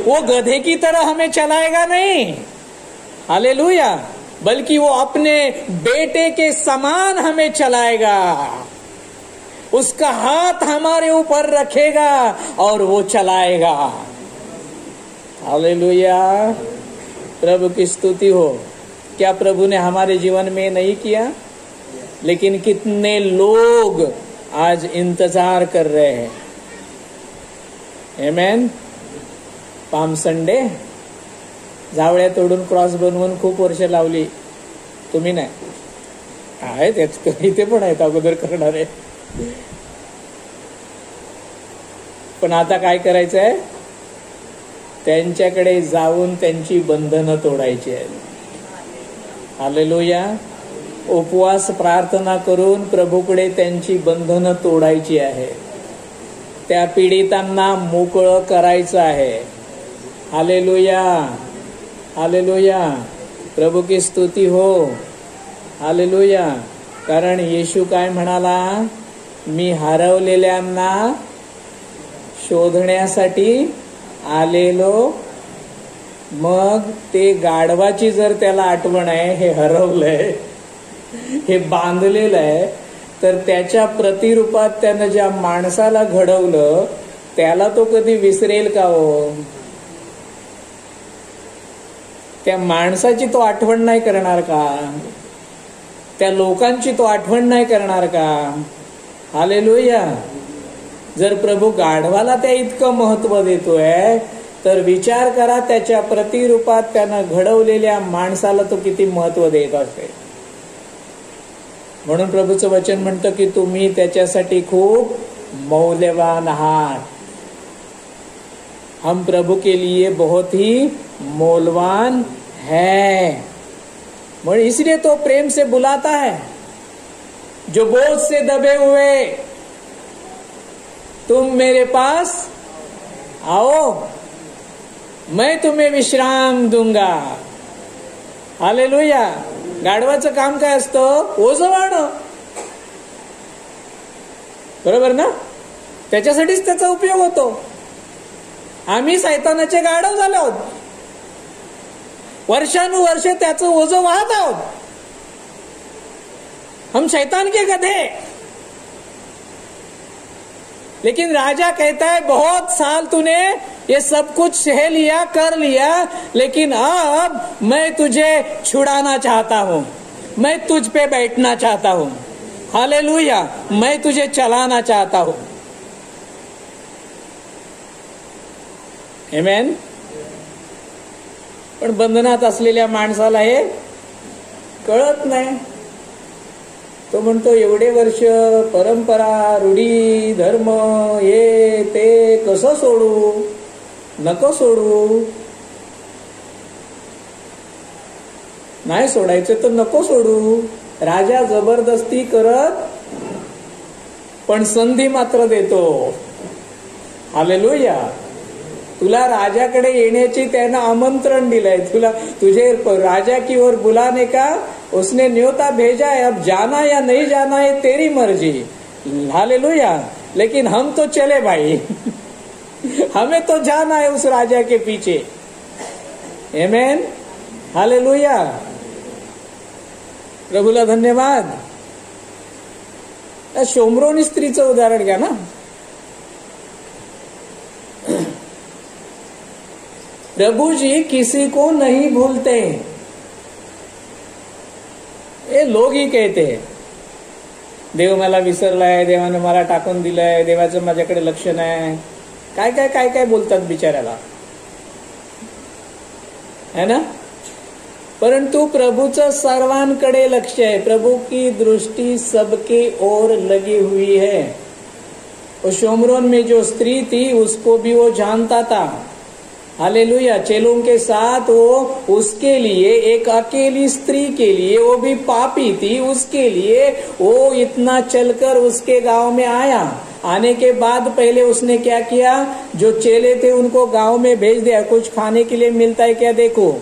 वो गधे की तरह हमें चलाएगा नहीं. हालेलुया. बल्कि वो अपने बेटे के समान हमें चलाएगा. उसका हाथ हमारे ऊपर रखेगा और वो चलाएगा. हालेलुया. प्रभु की स्तुति हो. क्या प्रभु ने हमारे जीवन में नहीं किया? लेकिन कितने लोग आज इंतजार कर रहे हैं. आमेन. पाम संडे जावळ्या तोडून क्रॉस बनवून खूप वर्ष लावली. तुम्ही नाही, आहेत इथे पण आहेत अगोदर करणारे. पण आता काय करायचंय, त्यांच्याकडे जाऊन त्यांची बंधनं तोडायची आहेत. हालेलुया. उपवास प्रार्थना करून प्रभूकडे त्यांची बंधनं तोडायची आहे. त्या पीडितांना मोकळं करायचं आहे. Hallelujah, hallelujah. प्रभू की स्तुती हो. हालेलुया. कारण येशू काय म्हणाला, मी हरवलेल्यांना शोधण्यासाठी आलेलो. मग ते गाढवाची जर त्याला आठवण आहे, हे हरवलंय, हे बांधलेलं आहे, तर त्याच्या प्रतिरूपात त्यानं ज्या माणसाला घडवलं त्याला तो कधी विसरेल का हो? त्या माणसाची तो आठवण नाही करणार का? त्या लोकांची तो आठवण नाही करणार का? हालेलुया. जर प्रभू गाढवाला त्या इतकं महत्व देतोय, तर विचार करा त्याच्या प्रतिरूपात त्यानं घडवलेल्या माणसाला तो किती महत्व देत असेल. म्हणून प्रभूचं वचन म्हणतं की तुम्ही त्याच्यासाठी खूप मौल्यवान आहात. हम प्रभु के लिए बहुत ही मौल्यवान है. और इसलिए तो प्रेम से बुलाता है, जो बोझ से दबे हुए तुम मेरे पास आओ, मैं तुम्हें विश्राम दूंगा. हालेलुया. गाढवाचं काम काय असतं? ओझं वाढणं. बरोबर ना? त्याच्यासाठीच त्याचा उपयोग होतो. आम्ही सैतानाचे गाढव झालो आहोत. वर्षानुवर्षे त्याचं ओझं वाहत आहोत. हम शैतान के गधे. लेकिन राजा कहता है, बहुत साल तूने ये सब कुछ सह लिया, कर लिया, लेकिन अब मैं तुझे छुड़ाना चाहता हूं. मैं तुझ पे बैठना चाहता हूं. हालेलुया. मैं तुझे चलाना चाहता हूं. आमेन. पण बंधनात असलेल्या माणसाला हे कळत नाही. तो म्हणतो एवढे वर्ष परंपरा, रूढी, धर्म, हे ते कसं सोडू? नको सोडू. नाही सोडायचं तर नको सोडू. राजा जबरदस्ती करत पण संधी मात्र देतो. हालेलुया. तुला राजाकडे येण्याची त्यानं आमंत्रण दिलंय. तुझे राजा की ओर बुलाने का उसने न्योता भेजा है. अब जाना या नहीं जाना है तेरी मर्जी. हालेलुया. लेकिन हम तो चले भाई. हमें तो जाना है उस राजा के पीछे. आमेन. हालेलुया. प्रभूला धन्यवाद. शोमरोनी स्त्रीचं उदाहरण घ्या ना. प्रभु जी किसी को नहीं भूलते. हे लोक ही कहते हैं, देव मला विसरलाय, देवानं मला टाकून दिलंय, देवाचं माझ्याकडे लक्ष नाही. काय काय काय काय बोलतात बिचाऱ्याला, है ना. परंतु प्रभुचं सर्वांकडे लक्ष है. प्रभु की दृष्टि सबके ओर लगी हुई है. और शोमरोन में जो स्त्री थी उसको भी वो जानता था. हालेलुया. चेलों के साथ वो उसके लिए, एक अकेली स्त्री के लिए, वो भी पापी थी, उसके लिए वो इतना चलकर उसके गांव में आया. आने के बाद पहले उसने क्या किया, जो चेले थे उनको गांव में भेज दिया, कुछ खाने के लिए मिलता है क्या देखो.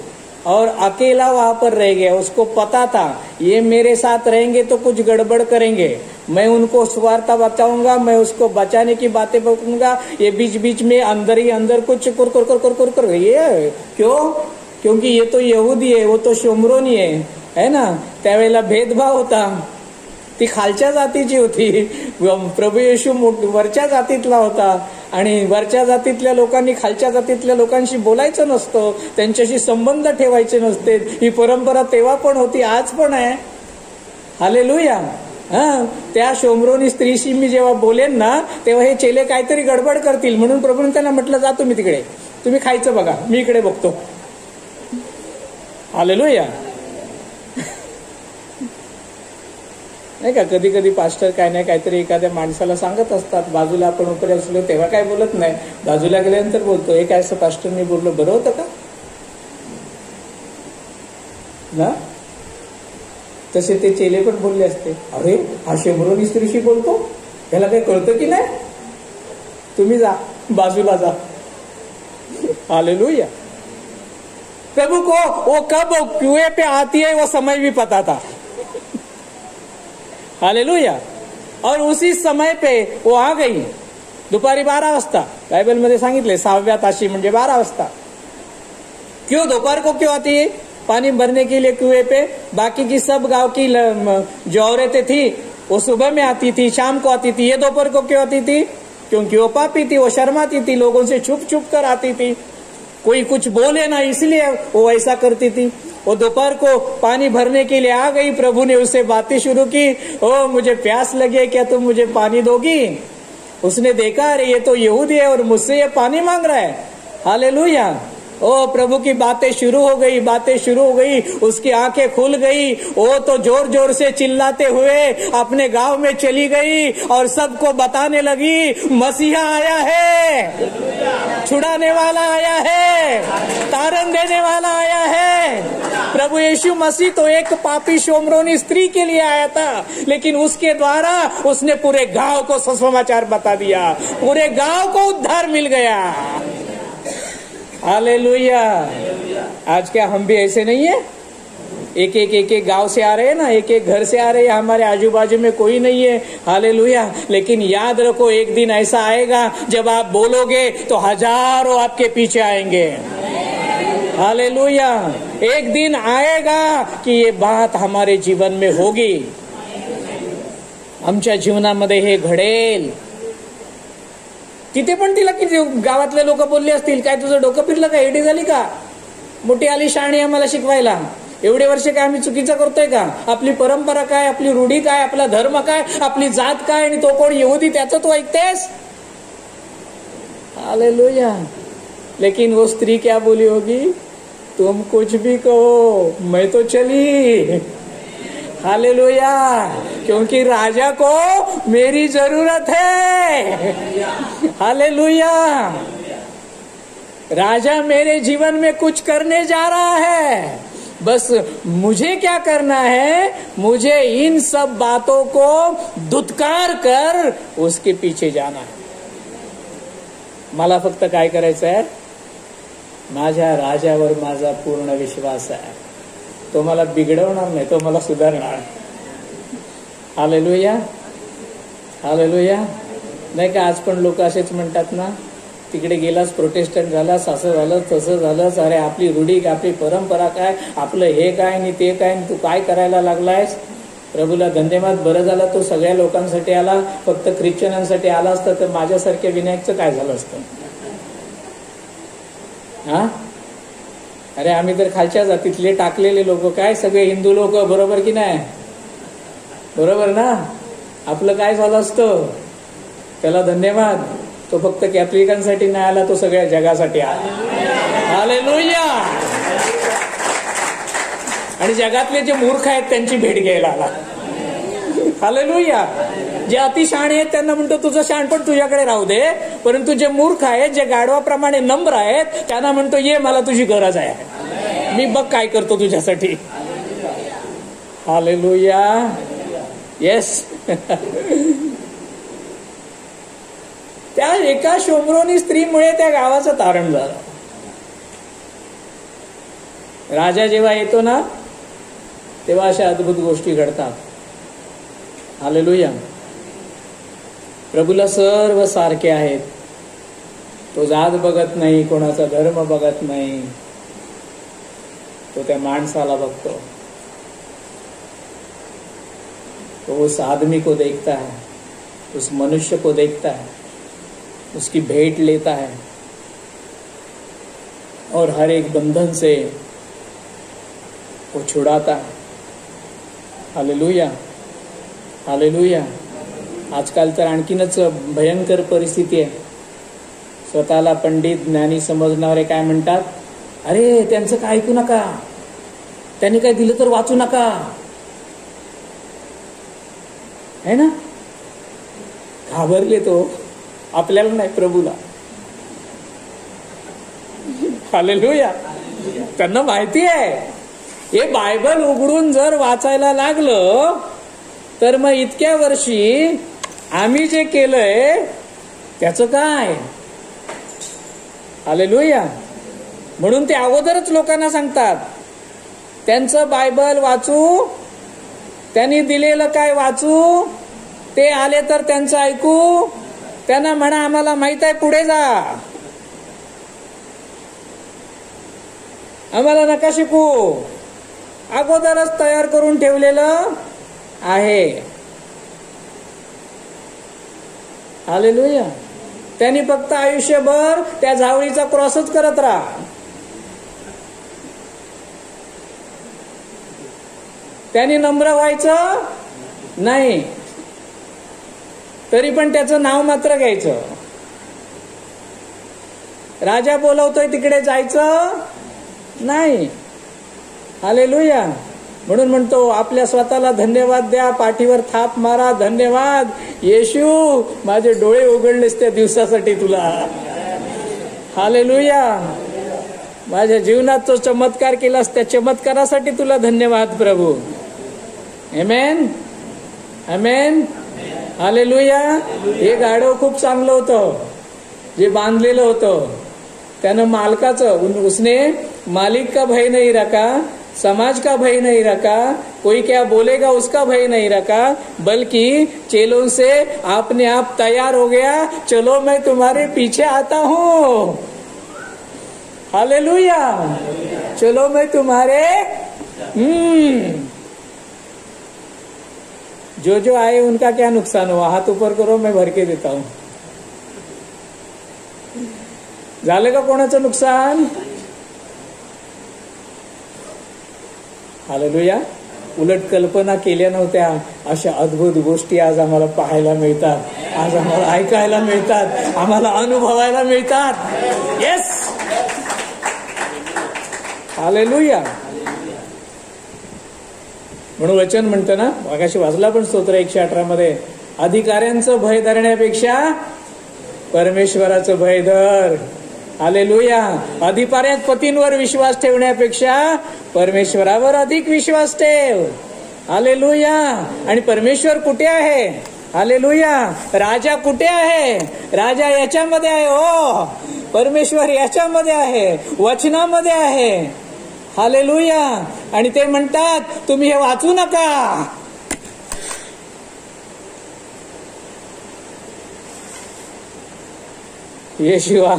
और अकेला वहां पर रह गया. उसको पता था ये मेरे साथ रहेंगे तो कुछ गड़बड़ करेंगे, मैं उनको सुवार्ता बताऊंगा, मैं उसको बचाने की बातें बताऊंगा. ये बीच बीच में अंदर ही अंदर कुछ कुर कुर कुर कुर कुर कर ये क्यों? क्योंकि ये तो यहूदी है, वो तो शोमरोनी है ना. त्यावेळेला भेदभाव होता. ती खालच्या जातीची होती. प्रभू येशू वरच्या जातीतला होता. आणि वरच्या जातीतल्या लोकांनी खालच्या जातीतल्या लोकांशी बोलायचं नसतं, त्यांच्याशी संबंध ठेवायचे नसते. ही परंपरा तेव्हा पण होती, आज पण आहे. हालेलुया. त्या शोमरोनी स्त्रीशी मी जेव्हा बोलेन ना, तेव्हा हे चेले काहीतरी गडबड करतील. म्हणून प्रभूने त्यांना म्हटलं, जा तुम्ही तिकडे, तुम्ही खायचं बघा, मी इकडे बघतो. हालेलुया. नाही का, कधी कधी पास्टर काय नाही काहीतरी एखाद्या माणसाला सांगत असतात, बाजूला आपण उपरे असलो तेव्हा काय बोलत नाही, बाजूला गेल्यानंतर बोलतो, हे काय असं पास्टरनी बोललं, बरं होतं का ना? तसे ते चेले पण बोलले असते, अरे हा शेमरोनी स्त्रीशी बोलतो, त्याला काही कळतं की नाही, तुम्ही जा बाजूला जा. हालेलुया. प्रभु को वो कब कुएं पे आती है वो समय भी पता था. हालेलुया. और उसी समय पे वो आ गई दुपारी 12 वाजता. बाइबल मध्ये सांगितले 6व्या ताशी म्हणजे 12 वाजता. क्यों दोपहर को क्यों आती है? पानी भरने के लिए कुएं पे. बाकी की सब गांव की जो औरतें थी वो सुबह में आती थी, शाम को आती थी. ये दोपहर को क्यों आती थी? क्योंकि वो पापी थी, वो शर्माती थी, लोगों से छुप छुप कर आती थी, कोई कुछ बोले ना इसलिए वो ऐसा करती थी. वो दोपहर को पानी भरने के लिए आ गई. प्रभु ने उससे बातें शुरू की, ओ मुझे प्यास लगी है, क्या तुम मुझे पानी दोगी? उसने देखा अरे ये तो यहूदी है और मुझसे ये पानी मांग रहा है. हालेलुया. ओ प्रभु की बातें शुरू हो गई, बातें शुरू हो गई. उसकी आंखें खुल गई. वो तो जोर जोर से चिल्लाते हुए अपने गांव में चली गई और सबको बताने लगी, मसीहा आया है, छुड़ाने वाला आया है, तारण देने वाला आया है. प्रभु यीशु मसीह तो एक पापी शोमरोनी स्त्री के लिए आया था, लेकिन उसके द्वारा उसने पूरे गांव को सुसमाचार बता दिया, पूरे गांव को उद्धार मिल गया. हालेलुया. आज क्या हम भी ऐसे नहीं है? एक एक गांव से आ रहे हैं ना, एक एक घर से आ रहे हैं, हमारे आजू बाजू में कोई नहीं है. हालेलुया. लेकिन याद रखो एक दिन ऐसा आएगा जब आप बोलोगे तो हजारों आपके पीछे आएंगे. हालेलुया. एक दिन आएगा कि ये बात हमारे जीवन में होगी, आमच्या जीवनामध्ये हे घडेल. तिथे पण तिला किती गावातले लोक बोलले असतील, काय तुझं डोकं फिरलं का, एडी झाली का, मोठी आली शहाणी आम्हाला शिकवायला, एवढे वर्ष काय आम्ही चुकीचं करतोय का, आपली परंपरा काय, आपली रूढी काय, आपला धर्म काय, आपली जात काय, आणि तो कोण यहूदी त्याचं तू ऐकतेस. हालेलुया. लेकिन वो स्त्री क्या बोली होगी, तुम कुछ भी कहो मैं तो चली. हालेलुया. क्योंकि राजा को मेरी जरूरत है. हालेलुया. राजा मेरे जीवन में कुछ करने जा रहा है, बस मुझे क्या करना है, मुझे इन सब बातों को धुतकार कर उसके पीछे जाना है. मला फक्त काय करायचं आहे, माझ्या राजावर माझा पूर्ण विश्वास आहे. तो मला बिघडवणार नाही, तो मला सुधारणार. हालेलुया. हालेलुया. नाही का आज पण लोक असेच म्हणतात ना, तिकडे गेलास प्रोटेस्टंट झालास, असं झालं तसं झालं, अरे आपली रूढी आपली परंपरा काय, आपलं हे काय आणि ते काय, तू काय करायला लागलायस. प्रभूला धन्यवाद. बरं झालं तो सगळ्या लोकांसाठी आला, फक्त ख्रिश्चनांसाठी आला असता तर माझ्यासारख्या विनायकचं काय झालं असतं. हा, अरे आम्ही तर खालच्या जातीतले टाकलेले लोक, काय सगळे हिंदू लोक, बरोबर की नाही, बरोबर ना. आपलं काय झालं असतं. त्याला धन्यवाद. तो फक्त कॅथलिकांसाठी नाही आला, तो सगळ्या जगासाठी आला. हालेलुया. आणि जगातले जे मूर्ख आहेत त्यांची भेट घ्यायला आला. हालेलुया. जे अतिशहाणे आहेत त्यांना म्हणतो तुझं शहाणपण तुझ्याकडे राहू दे, परंतु जे मूर्ख आहेत, जे गाढवाप्रमाणे नम्र आहेत, त्यांना म्हणतो ये मला तुझी गरज आहे, मी बघ काय करतो तुझ्यासाठी. हालेलुया. येस. त्या एका शोमरोनी स्त्रीमुळे त्या गावाचं तारण झालं. राजा जेव्हा येतो ना तेव्हा अशा अद्भुत गोष्टी घडतात. हालेलुया. प्रभूला सर्व सारखे आहेत. तो जात बघत नाही, कोणाचा धर्म बघत नाही, तो त्या माणसाला बघतो. तो उस आदमी को देखता है, उस मनुष्य को देखता है, उसकी भेंट लेता है और हर एक बंधन से वो छुड़ाता है. हालेलुया. हालेलुया. आजकाल तर आणखीनच भयंकर परिस्थिती आहे. स्वतःला पंडित ज्ञानी समजणारे काय म्हणतात, अरे त्यांचं काय ऐकू नका, त्यांनी काय दिलं तर वाचू नका. है ना. घाबरले तो, आपल्याला नाही, प्रभूला. हालेलुया. त्यांना माहिती आहे हे बायबल उघडून जर वाचायला लागलं तर मग इतक्या वर्षी आम्ही जे केलंय त्याचं काय. हालेलुया. म्हणून ते अगोदरच लोकांना सांगतात, त्यांचं बायबल वाचू, त्यांनी दिलेलं काय वाचू, ते आले तर त्यांचं ऐकू, त्यांना म्हणा आम्हाला माहित आहे, पुढे जा, आम्हाला नका शिकू. अगोदरच तयार करून ठेवलेलं आहे. हालेलुया. त्यांनी फक्त आयुष्यभर त्या झावळीचा क्रॉसच करत राहा. त्यांनी नम्र व्हायचं नाही, तरी पण त्याचं नाव मात्र घ्यायचं. राजा बोलवतोय तिकडे जायचं नाही. हालेलुया. म्हणून म्हणतो आपल्या स्वतःला धन्यवाद द्या, पाठीवर थाप मारा, धन्यवाद येशू, माझे डोळे उघडलेस त्या दिवसासाठी तुला. हालेलुया. माझ्या जीवनात तो चमत्कार केलास, त्या चमत्कारासाठी तुला धन्यवाद प्रभू. आमेन, आमेन. हालेलुया. हे गाढव खूप चांगलं होतं जे बांधलेलं होतं. त्यानं मालकाचं, उसने मालिक का भय नहीं रखा, समाज का भय नहीं रखा, कोई क्या बोलेगा उसका भय नहीं रखा, बल्कि चेलों से अपने आप तैयार हो गया, चलो मैं तुम्हारे पीछे आता हूं. हालेलुया. चलो मैं तुम्हारे जो आए उनका क्या नुकसान हुआ, हाथ ऊपर करो, मैं भर के देता हूं. झालं का कोणाचं नुकसान. हालेलुया. उलट कल्पना केल्या नव्हत्या अशा अद्भुत गोष्टी आज आम्हाला पाहायला मिळतात, आज आम्हाला ऐकायला मिळतात, आम्हाला अनुभवायला मिळतात. येस. हालेलुया. म्हणून वचन म्हणतं ना, मागाशी वाचला पण स्तोत्र 118 मध्ये, अधिकाऱ्यांचं भय धरण्यापेक्षा परमेश्वराचं भय धर. हालेलुया. अधिपतींवर विश्वास ठेवण्यापेक्षा परमेश्वरावर अधिक विश्वास ठेव. हालेलुया. आणि परमेश्वर कुठे आहे. हालेलुया. राजा कुठे आहे. राजा याच्यामध्ये आहे. हो, परमेश्वर याच्यामध्ये आहे, वचनामध्ये आहे. हालेलुया. आणि ते म्हणतात तुम्ही हे वाचू नका. येशुवा.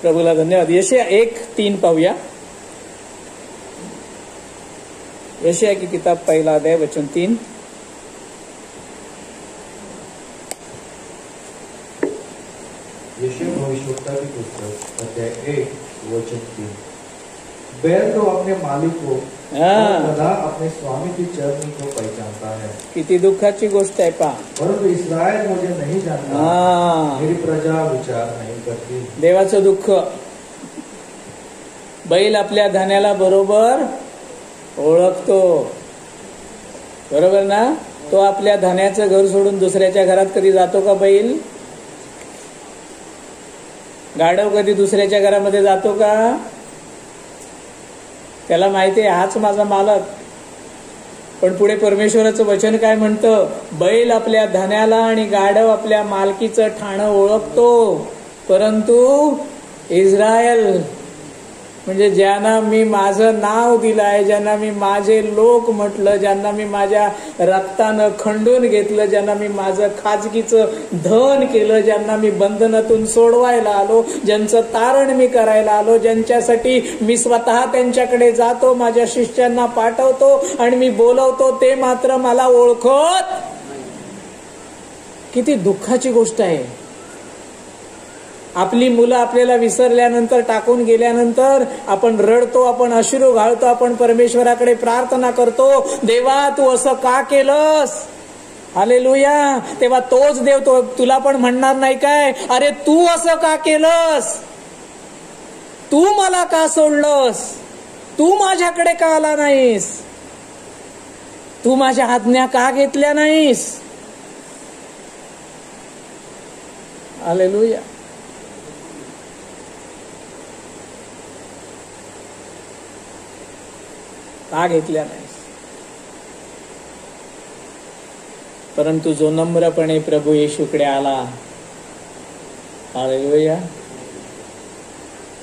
प्रभूला धन्यवाद. यशाया 1:3 पाहूया. यशाया की किताब 1 अध्याय वचन 3. यशाया भविष्यवक्ता की पुस्तक अध्याय 1 वचन 3. बैल तो अपने मालिक को और गधा अपने स्वामी की चरनी को पहचानता है. किती दुःखाची गोष्ट आहे पहा. परंतु इस्रायल मुझे नहीं जानता, मेरी प्रजा विचार नहीं करती. देवाचं दुःख. बैल आपल्या धान्याला बरोबर ओळखतो. बरोबर ना. तो आपल्या धान्याचं घर सोडून दुसऱ्याच्या घरात कधी जातो का बैल. गाढव कधी दुसऱ्याच्या घरामध्ये जातो का. त्याला माहिती आहे हाच माझा मालक. पण पुढे परमेश्वराचं वचन काय म्हणतं, बैल आपल्या धान्याला आणि गाढव आपल्या मालकीचं ठाणं ओळखतो, परंतु इस्रायल म्हणजे ज्यांना मी माझं नाव दिलंय, ज्यांना मी माझे लोक म्हटलं, ज्यांना मी माझ्या रक्तानं खंडून घेतलं, ज्यांना मी माझं खाजगीचं धन केलं, ज्यांना मी बंधनातून सोडवायला आलो, ज्यांचं तारण मी करायला आलो, ज्यांच्यासाठी मी स्वतः त्यांच्याकडे जातो, माझ्या शिष्यांना पाठवतो आणि मी बोलवतो, ते मात्र मला ओळखत. किती दुःखाची गोष्ट आहे. आपली मुलं आपल्याला विसरल्यानंतर, टाकून गेल्यानंतर आपण रडतो, आपण अश्रू घालतो, आपण परमेश्वराकडे प्रार्थना करतो, देवा तू असं का केलंस. हालेलुया. तेव्हा तोच देव तो तुला पण म्हणणार नाही काय, अरे तू असं का केलंस, तू मला का सोडलंस, तू माझ्याकडे का आला नाहीस. तू माझ्या आज्ञा का घेतल्या नाहीस? हालेलुया. का घेतल्या नाहीस? परंतु जो नम्रपणे प्रभू येशूकडे आला, हालेलुया,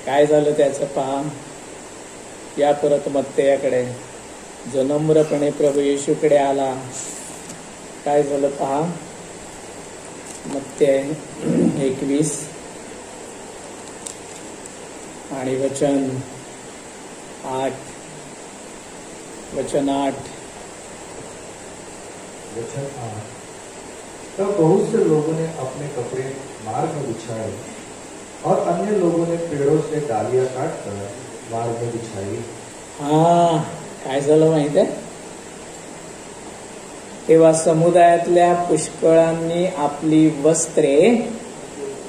काय झालं त्याचं पहा. या परत मत्तेयाकडे. जो नम्रपणे प्रभू येशूकडे आला, काय झालं पहा. मत्ते 21 आणि वचन 8. वचन 8. तब बहुत से लोगों ने अपने कपड़े मार्ग में बिछाए और अन्य लोगों ने पेड़ों से डालियां काटकर मार्ग में बिछाई. हा, काय झालं माहित आहे. तेव्हा समुदायातल्या पुष्कळांनी आपली वस्त्रे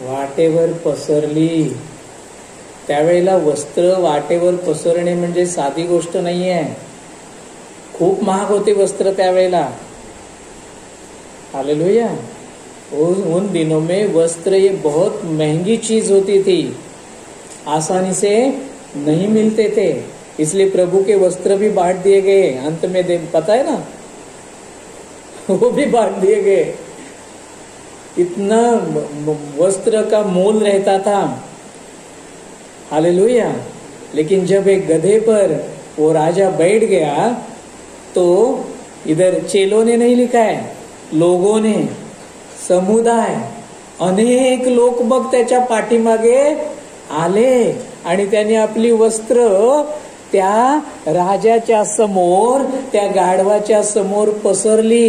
वाटेवर पसरली. त्यावेळेला वस्त्र वाटेवर पसरणे म्हणजे साधी गोष्ट नाहीये. खूप महाग होते वस्त्र त्यावेळेला. हालेलुया. उन दिनों में वस्त्र ये बहुत महंगी चीज होती थी, आसानी से नहीं मिलते थे. इसलिए प्रभु के वस्त्र भी बांट दिए गए अंत में. पता है ना, वो भी बांट दिए गए. इतना वस्त्र का मोल रहता था. हालेलुया. लेकिन जब एक गधे पर वो राजा बैठ गया तो इधर चेलों ने नहीं लिखा है, लोगों ने, समुदाय, अनेक लोक मग त्याच्या पाठीमागे आले आणि त्यांनी आपली वस्त्र त्या राजाच्या समोर, त्या गाढवाच्या समोर पसरली.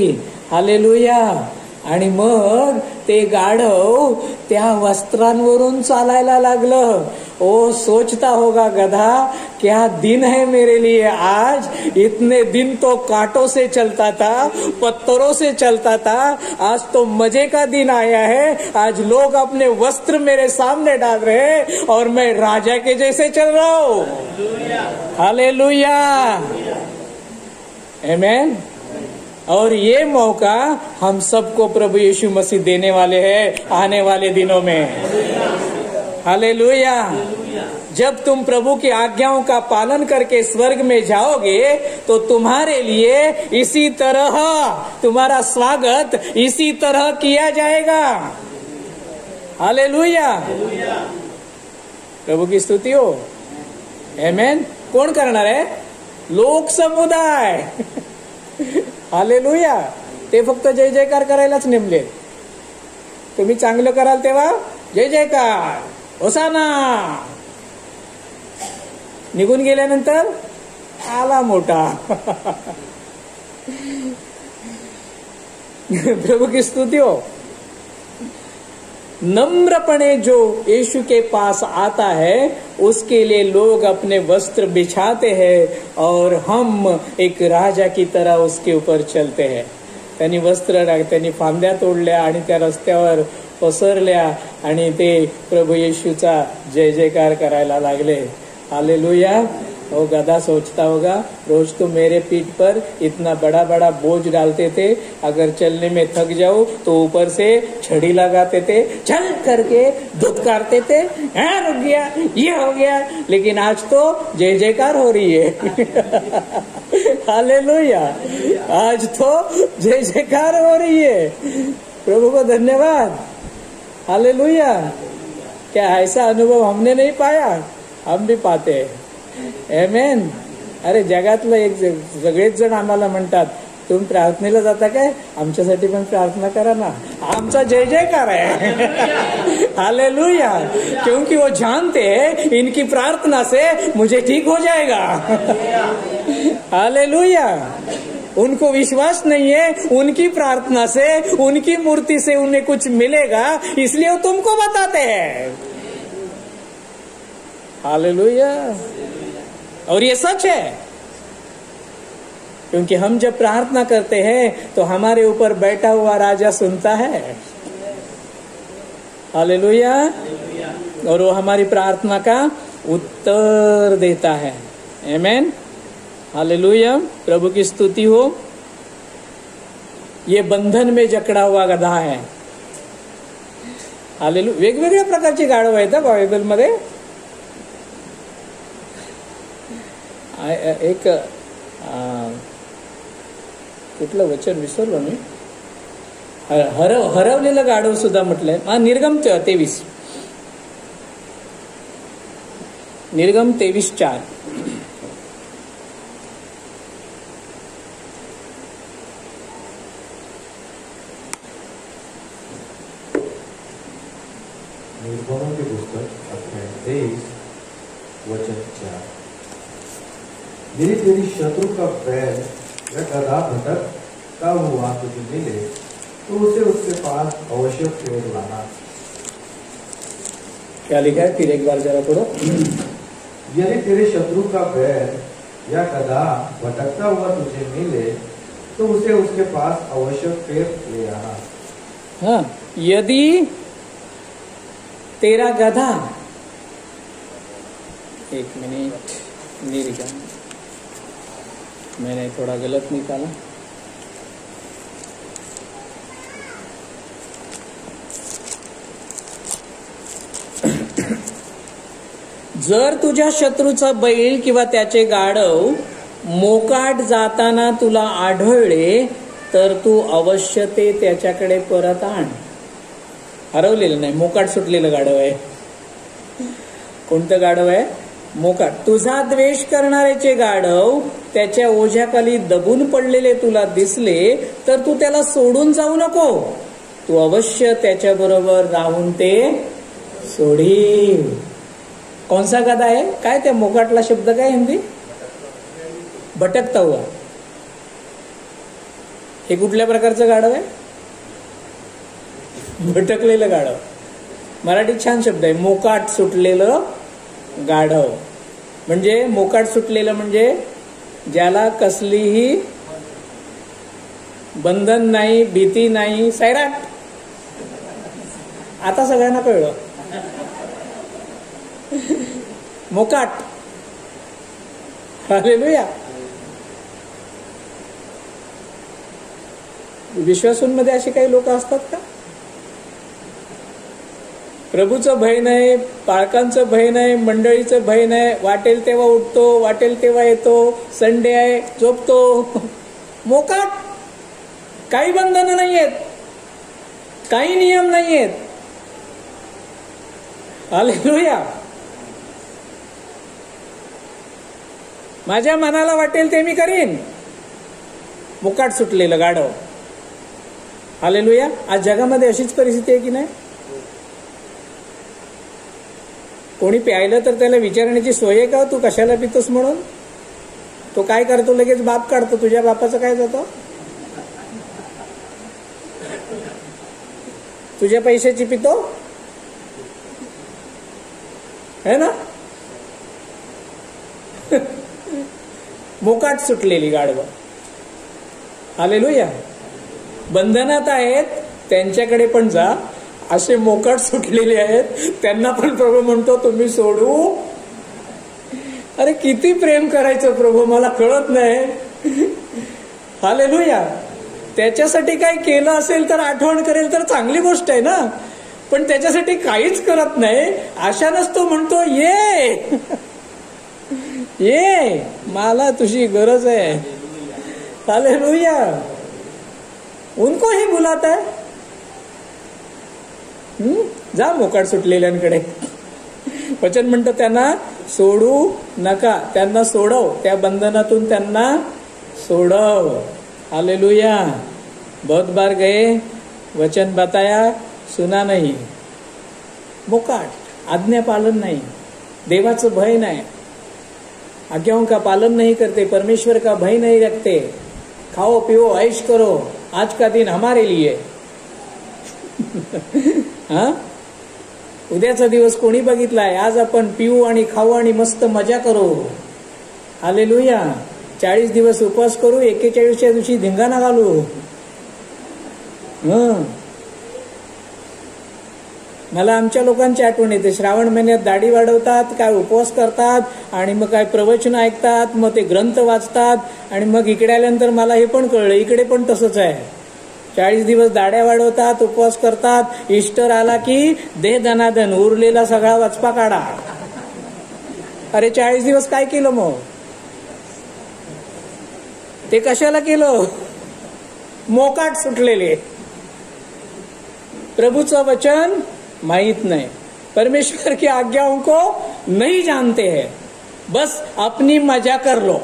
हालेलुया. आणि मग ते गाढव त्या वस्त्रांवरून चालायला लागलं. ओ सोचता होगा गधा, क्या दिन है मेरे लिए आज. इतने दिन तो कांटों से चलता था, पत्थरों से चलता था, आज तो मजे का दिन आया है. आज लोग अपने वस्त्र मेरे सामने डाल रहे हैं और मैं राजा के जैसे चल रहा हूं. हालेलुया. आमेन. और ये मौका हम सबको प्रभु यीशु मसीह देने वाले हैं आने वाले दिनों में. हालेलुया. जब तुम प्रभु की आज्ञाओं का पालन करके स्वर्ग में जाओगे तो तुम्हारे लिए इसी तरह तुम्हारा स्वागत इसी तरह किया जाएगा. हालेलुया. प्रभु की स्तुति हो. आमेन. कोण करणार आहे? लोक समुदाय. हालेलुया. ते फक्त जय जयकार करायलाच नेमले. तुम्ही चांगलं कराल तेव्हा जय जयकार, होसाना. निघून गेल्यानंतर आला मोठा. प्रभु की स्तुति हो. नम्रपणे जो यीशु के पास आता है उसके लिए लोग अपने वस्त्र बिछाते हैं और हम एक राजा की तरह उसके ऊपर चलते हैं. त्यांनी वस्त्र त्यांनी फांद्या तोडल्या आणि त्या रस्त्यावर पसरल्या आणि ते प्रभु येशूचा जय जयकार करायला लागले. हालेलुया. वो गधा सोचता होगा, रोज तो मेरे पीठ पर इतना बड़ा बड़ा बोझ डालते थे, अगर चलने में थक जाओ तो ऊपर से छड़ी लगाते थे, चल करके धुतकारते थे, रुक गया, ये हो गया. लेकिन आज तो जय जयकार हो रही है. हालेलुया. आज तो जय जयकार हो रही है. प्रभु को धन्यवाद. हालेलुया. क्या ऐसा अनुभव हमने नहीं पाया? हम भी पाते हैं. आमेन. अरे जगातलं एक सगळेच जण आम्हाला म्हणतात, तुम्ही प्रार्थनेला जाता काय? आमच्यासाठी पण प्रार्थना करा ना. आमचा जय जयकार है. हालेलुया. क्योंकि वो जानते हैं इनकी प्रार्थना से मुझे ठीक हो जाएगा. हालेलुया. उनको विश्वास नहीं है उनकी प्रार्थना से, उनकी मूर्ति से उन्हें कुछ मिलेगा, इसलिए वो तुमको बताते हैं. हालेलुया. और ये सच है, क्योंकि हम जब प्रार्थना करते हैं तो हमारे ऊपर बैठा हुआ राजा सुनता है. हालेलुया. और वो हमारी प्रार्थना का उत्तर देता है. आमेन. हालेलुया. प्रभु की स्तुति हो. ये बंधन में जकड़ा हुआ गधा है. हालेलुया. वेगवेगळ्या प्रकारची गाढव आहेत बायबलमध्ये. एक कुठलं वचन विसरलो मी. हरवलेलं गाढव सुद्धा म्हटलंय. निर्गम 23. निर्गम 23:4. निर्गमों की पुस्तक अध्याय 23 वचन 4. यदि तेरी शत्रु का बैल या गधा भटकता हुआ तुझे मिले तो उसे उसके पास अवश्य फेर लाना. क्या लिखा है फिर एक बार जरा पढ़ो. यदि तेरे शत्रु का बैल या गधा भटकता हुआ तुझे मिले तो उसे उसके पास अवश्य फेर ले आना. हाँ, यदि तेरा गधा, एक मिनट, निर्गम मैंने थोड़ा गलत निकाला. जर तुझ्या शत्रूचा बैल किंवा त्याचे गाढव मोकाट जाताना तुला आढळले तर तू अवश्य ते त्याच्याकडे परत आण. हरवलेलं नाही, मोकाट सुटलेलं गाढव आहे. कोणतं गाढव आहे? मोकाट. तुझा द्वेष करणाऱ्याचे गाढव त्याच्या ओझ्याखाली दबून पडलेले तुला दिसले तर तू त्याला सोडून जाऊ नको. तू अवश्य त्याच्या बरोबर राहून ते सोडील. कौनसा गधा आहे? काय त्या मोकाटला शब्द काय हिंदी? भटकता हुआ. हे कुठल्या प्रकारचं गाढव आहे? भटकलेलं गाढव. मराठीत छान शब्द आहे, मोकाट सुटलेलं गाढव. म्हणजे मोकाट सुटलेलं म्हणजे ज्याला कसलीही बंधन नाही, भीती नाही, सैराट. आता सगळ्यांना कळलं. मोकाट. हालेलुया. विश्वासूंमध्ये असे काही लोक असतात का? प्रभूचं भय नाही, पालकांचं भय नाही, मंडळीचं भय नाही. वाटेल तेव्हा उठतो, वाटेल तेव्हा येतो, संडे आहे झोपतो. मोकाट. काही बंधनं नाही आहेत, काही नियम नाही आहेत. हालेलुया. माझ्या मनाला वाटेल ते मी करीन. मुकाट सुटलेलं गाढव. हालेलुया. आज जगामध्ये अशीच परिस्थिती आहे की नाही? कोणी प्यायलं तर त्याला विचारण्याची सोय आहे का, तू कशाला पितोस म्हणून? तो काय करतो? लगेच बाप काढतो. तुझ्या बापाचं काय जातं? तुझ्या पैशाची पितो है ना? मोकाट सुटलेली गाढवं. हालेलुया. बंधनात आहेत त्यांच्याकडे पण जा. असे मोकाट सुटलेले आहेत त्यांना पण प्रभू म्हणतो तुम्ही सोडू. अरे किती प्रेम करायचं प्रभू, मला कळत नाही. हालेलुया. त्याच्यासाठी काय केलं असेल तर आठवण करेल तर चांगली गोष्ट आहे ना, पण त्याच्यासाठी काहीच करत नाही. अशानच तो म्हणतो ये ये, मला तुझी गरज आहे. हालेलुया. उनको ही बुलाता है. जा मोकाट सुटलेल्यांकडे. वचन म्हणतं त्यांना सोडू नका, त्यांना सोडव, त्या बंधनातून त्यांना सोडव. हालेलुया. बहुत बार गए, वचन बताया, सुना नहीं. मोकाट. आज्ञा पालन नहीं, देवाचं भय नाही, आज्ञाओं का पालन नहीं करते, परमेश्वर का भय नहीं रखते. खाओ पिओ ऐश करो, आज का दिन हमारे लिए. हा, उद्याचा दिवस कोणी बघितलाय? आज आपण पिऊ आणि खाऊ आणि मस्त मजा करू. हालेलुया. 40 दिवस उपवास करू, 41च्या दिवशी धिंगाणा घालू. मला आमच्या लोकांची आठवण येते. श्रावण महिन्यात दाढी वाढवतात, काय उपवास करतात आणि मग काय प्रवचन ऐकतात, मग ते ग्रंथ वाचतात आणि मग इकडे आल्यानंतर मला हे पण कळलं इकडे पण तसंच आहे. 40 दिवस दाड्या वाढवतात, उपवास करतात, ईस्टर आला की दे दनादन, उरलेला सगळा वचपा काढा. अरे 40 दिवस काय केलं मग? ते कशाला केलं? मोकाट सुटलेले. प्रभुचं वचन माहित नाही, परमेश्वर की आज्ञाओं को नहीं जानते हैं, बस अपनी मजा कर लो.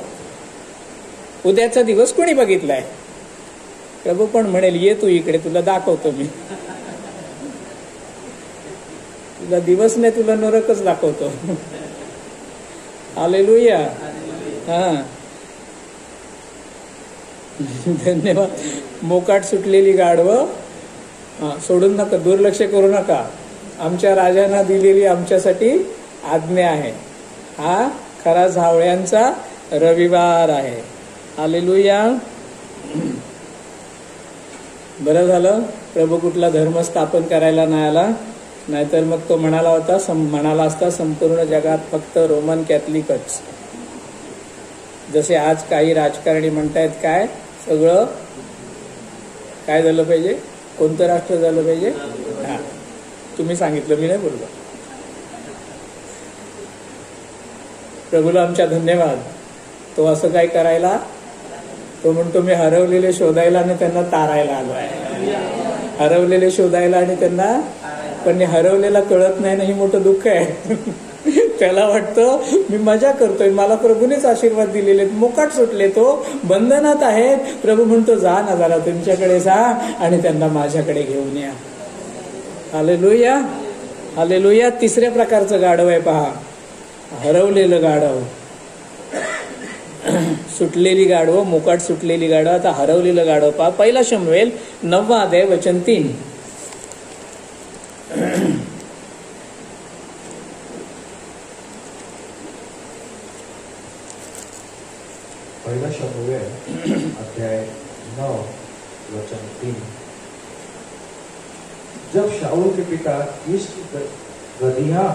उद्याचा दिवस कोणी बघितलाय? प्रभू पण म्हणेल ये तू इकडे, तुला दाखवतो मी. तुला दिवस नाही, तुला नरकच दाखवतो. हालेलुया. हा, धन्यवाद. मोकाट सुटलेली गाढवं सोडून नका, दुर्लक्ष करू नका. आमच्या राजांना दिलेली आमच्यासाठी आज्ञा आहे. हा खरा झावळ्यांचा रविवार आहे. हालेलुया. बरं झालं प्रभू कुठला धर्म स्थापन करायला नाही आला, नाहीतर मग तो म्हणाला असता संपूर्ण जगात फक्त रोमन कॅथलिकच. जसे आज काही राजकारणी म्हणतायत काय सगळं काय झालं पाहिजे, कोणतं राष्ट्र झालं पाहिजे. हा, तुम्ही सांगितलं, मी नाही बोललो. प्रभूला आमच्या धन्यवाद. तो असं काय करायला, तो म्हणतो मी हरवलेले शोधायला आणि त्यांना तारायला आलो आहे. हरवलेले शोधायला आणि त्यांना, पण हरवलेला कळत नाही ना, ही मोठं दुःख आहे. त्याला वाटतं मी मजा करतोय, मला प्रभूनेच आशीर्वाद दिलेले, मोकाट सुटले, तो बंधनात आहेत. प्रभू म्हणतो जा ना जरा तुमच्याकडे जा आणि त्यांना माझ्याकडे घेऊन या. हालेलुया. हालेलुया. तिसऱ्या प्रकारचं गाढव आहे पहा, हरवलेलं गाढव. सुटलेली गाढवं, मोकाट सुटलेली गाढवं. आता हरवलेलं गाढव पहा. 1 शमूएल 9 अध्याय वचन 3. पहला शमूएल अध्याय 9 वचन 3. जब शाऊल के पिता कीश की गदहियां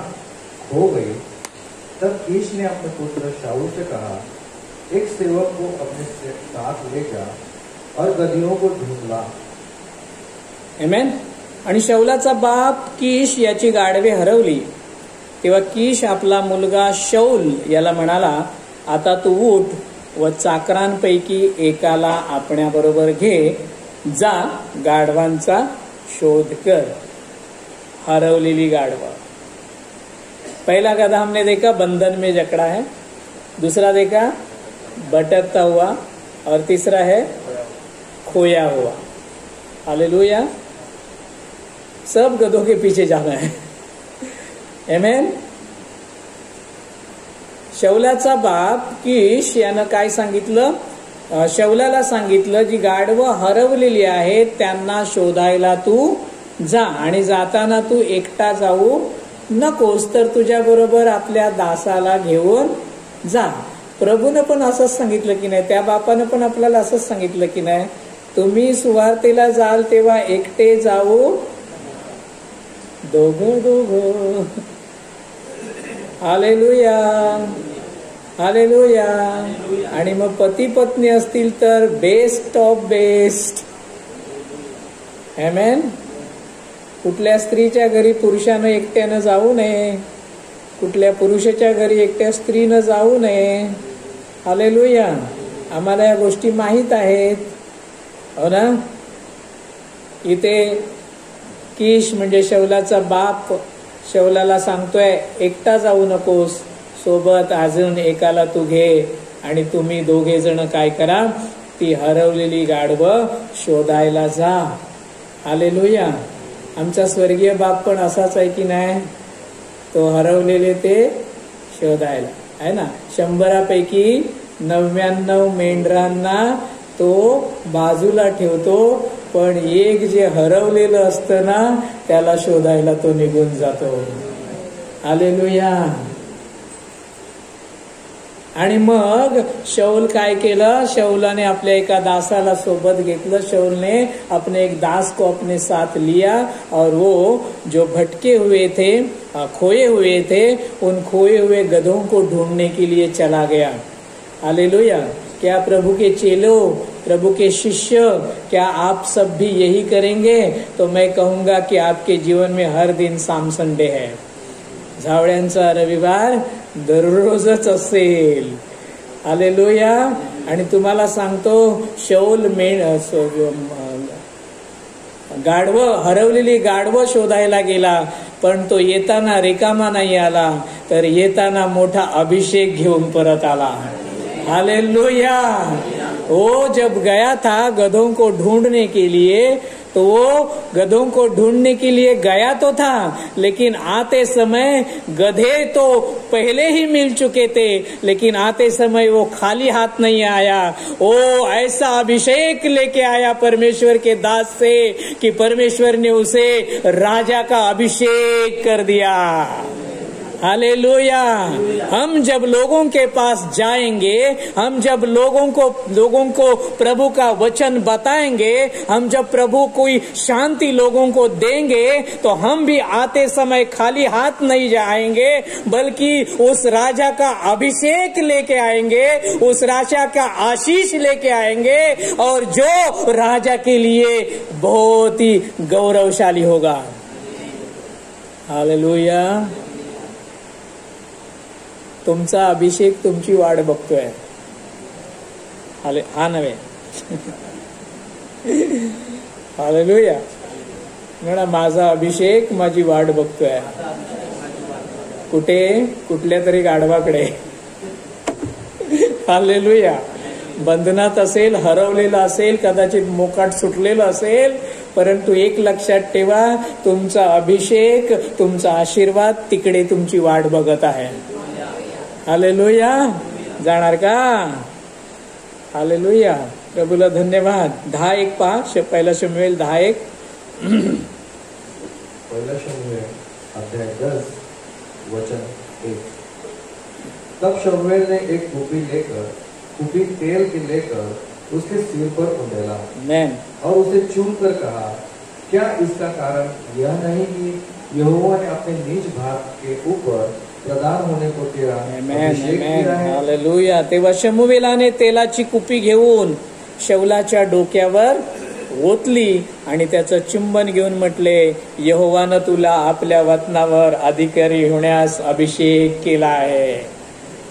खो गई, तब कीश ने अपने पुत्र शाऊल से कहा, एक सेवक को अपने साथ ले जा और गदहियों को ढूंढ ला. आमेन. आणि शौलाचा बाप कीश याची गाढवे हरवली, तेव्हा कीश आपला मुलगा शौल याला म्हणाला, आता तू उठ व चाकरांपैकी एकाला आपण्याबरोबर घे, जा गाढवांचा शोध कर. हरवलेली गाढवा. पहला गधा हमने देखा बंधन में जकड़ा है, दूसरा देखा भटकता हुआ, और तीसरा है खोया हुआ. हालेलुया. सब गधों के पीछे जाना है. आमेन. शौलाचा बाप कीश यानं काय सांगितलं, शौलाला सांगितलं जी गाढवं हरवलेली आहेत त्यांना शोधायला तू जा, आणि जाताना तू एकटा जाऊ नकोस, तर तुझ्या बरोबर आपल्या दासाला घेऊन जा. प्रभूनं पण असंच सांगितलं की नाही, त्या बापानं पण आपल्याला असंच सांगितलं की नाही, तुम्ही सुवार्तेला जाल तेव्हा एकटे जाऊ, दोघं दोघं. हालेलुया. हालेलुया. आणि मग पती पत्नी असतील तर बेस्ट ऑफ बेस्ट. आमेन. कुठल्या स्त्रीच्या घरी पुरुषानं एकट्यानं जाऊ नये, कुठल्या पुरुषाच्या घरी एकट्या स्त्रीनं जाऊ नये. हालेलुया. आम्हाला या गोष्टी माहीत आहेत, हो ना. इथे कीश म्हणजे शौलाचा बाप शौलाला सांगतोय एकटा जाऊ नकोस, सोबत अजून एकाला तू घे, आणि तुम्ही दोघे जण काय करा, ती हरवलेली गाढवं शोधायला जा. हालेलुया. आमचा स्वर्गीय बाप पण असाच आहे की नाही, तो हरवलेले ते शोधायला आहे ना. 100पैकी 99 मेंढरांना तो बाजूला ठेवतो, पण एक जे हरवलेलं असतं ना त्याला शोधायला तो निघून जातो. हालेलुया. आणि मग शौल काय केलं, शौलाने आपल्या एका दासाला सोबत घेतलं. शौल ने अपने एक दास को अपने साथ लिया और वो जो भटके हुए थे, खोए हुए थे, उन खोए हुए गधों को ढूंढने के लिए चला गया. हालेलुया. क्या प्रभु के चेलों प्रभु के शिष्य, क्या आप सब भी यही करेंगे? तो मैं कहूंगा कि आपके जीवन में हर दिन साम संडे है, झावळ्यांचा रविवार दररोजच असेल. हालेलुया. आणि तुम्हाला सांगतो, शौल गाढवं, हरवलेली गाढवं शोधायला गेला, पण तो येताना रिकामा नाही आला, तर येताना मोठा अभिषेक घेऊन परत आला. हालेलुया. वो जब गया था गधों को ढूंढने के लिए, तो वो गधों को ढूंढने के लिए गया तो था, लेकिन आते समय गधे तो पहले ही मिल चुके थे, लेकिन आते समय वो खाली हाथ नहीं आया. वो ऐसा अभिषेक लेके आया परमेश्वर के दास से कि परमेश्वर ने उसे राजा का अभिषेक कर दिया. हालेलुया. हम जब लोगों के पास जाएंगे, हम जब लोगों को प्रभु का वचन बताएंगे, हम जब प्रभु कोई शांति लोगों को देंगे, तो हम भी आते समय खाली हाथ नहीं जाएंगे, बल्कि उस राजा का अभिषेक लेके आएंगे, उस राजा का आशीष लेके आएंगे, और जो राजा के लिए बहुत ही गौरवशाली होगा. हालेलुया. तुमचा अभिषेक तुमची वाट बघतोय. हा नव्हे. हालेलुया. म्हणा, माझा अभिषेक माझी वाट बघतोय. कुठे? कुठल्या तरी गाढवाकडे. हालेलुया. बंधनात असेल, हरवलेला असेल, कदाचित मोकाट सुटलेलं असेल, परंतु एक लक्षात ठेवा, तुमचा अभिषेक, तुमचा आशीर्वाद तिकडे तुमची वाट बघत आहे. हालेलुया. जाणार का? हालेलुया. प्रभूला धन्यवाद. 10:1 पहा. पहिला शमूएल 10:1. पहिला शमूएल अध्याय 10 वचन 1. तब शमूएल ने एक कुपी तेल की लेकर उसके सिर पर उंडेला और उसे चूम कर कहा, क्या इसका कारण यह नहीं कि यहोवा ने अपने निज भाग के ऊपर प्रधान होने को तेरा अभिषेक किया है? हालेलुया. तेव्हा शमूएलाने तेलाची कुपी घेऊन शौलाच्या डोक्यावर ओतली आणि त्याचं चुंबन घेऊन म्हटले, यहोवानं तुला आपल्या वतनावर अधिकारी होण्यास अभिषेक केला आहे.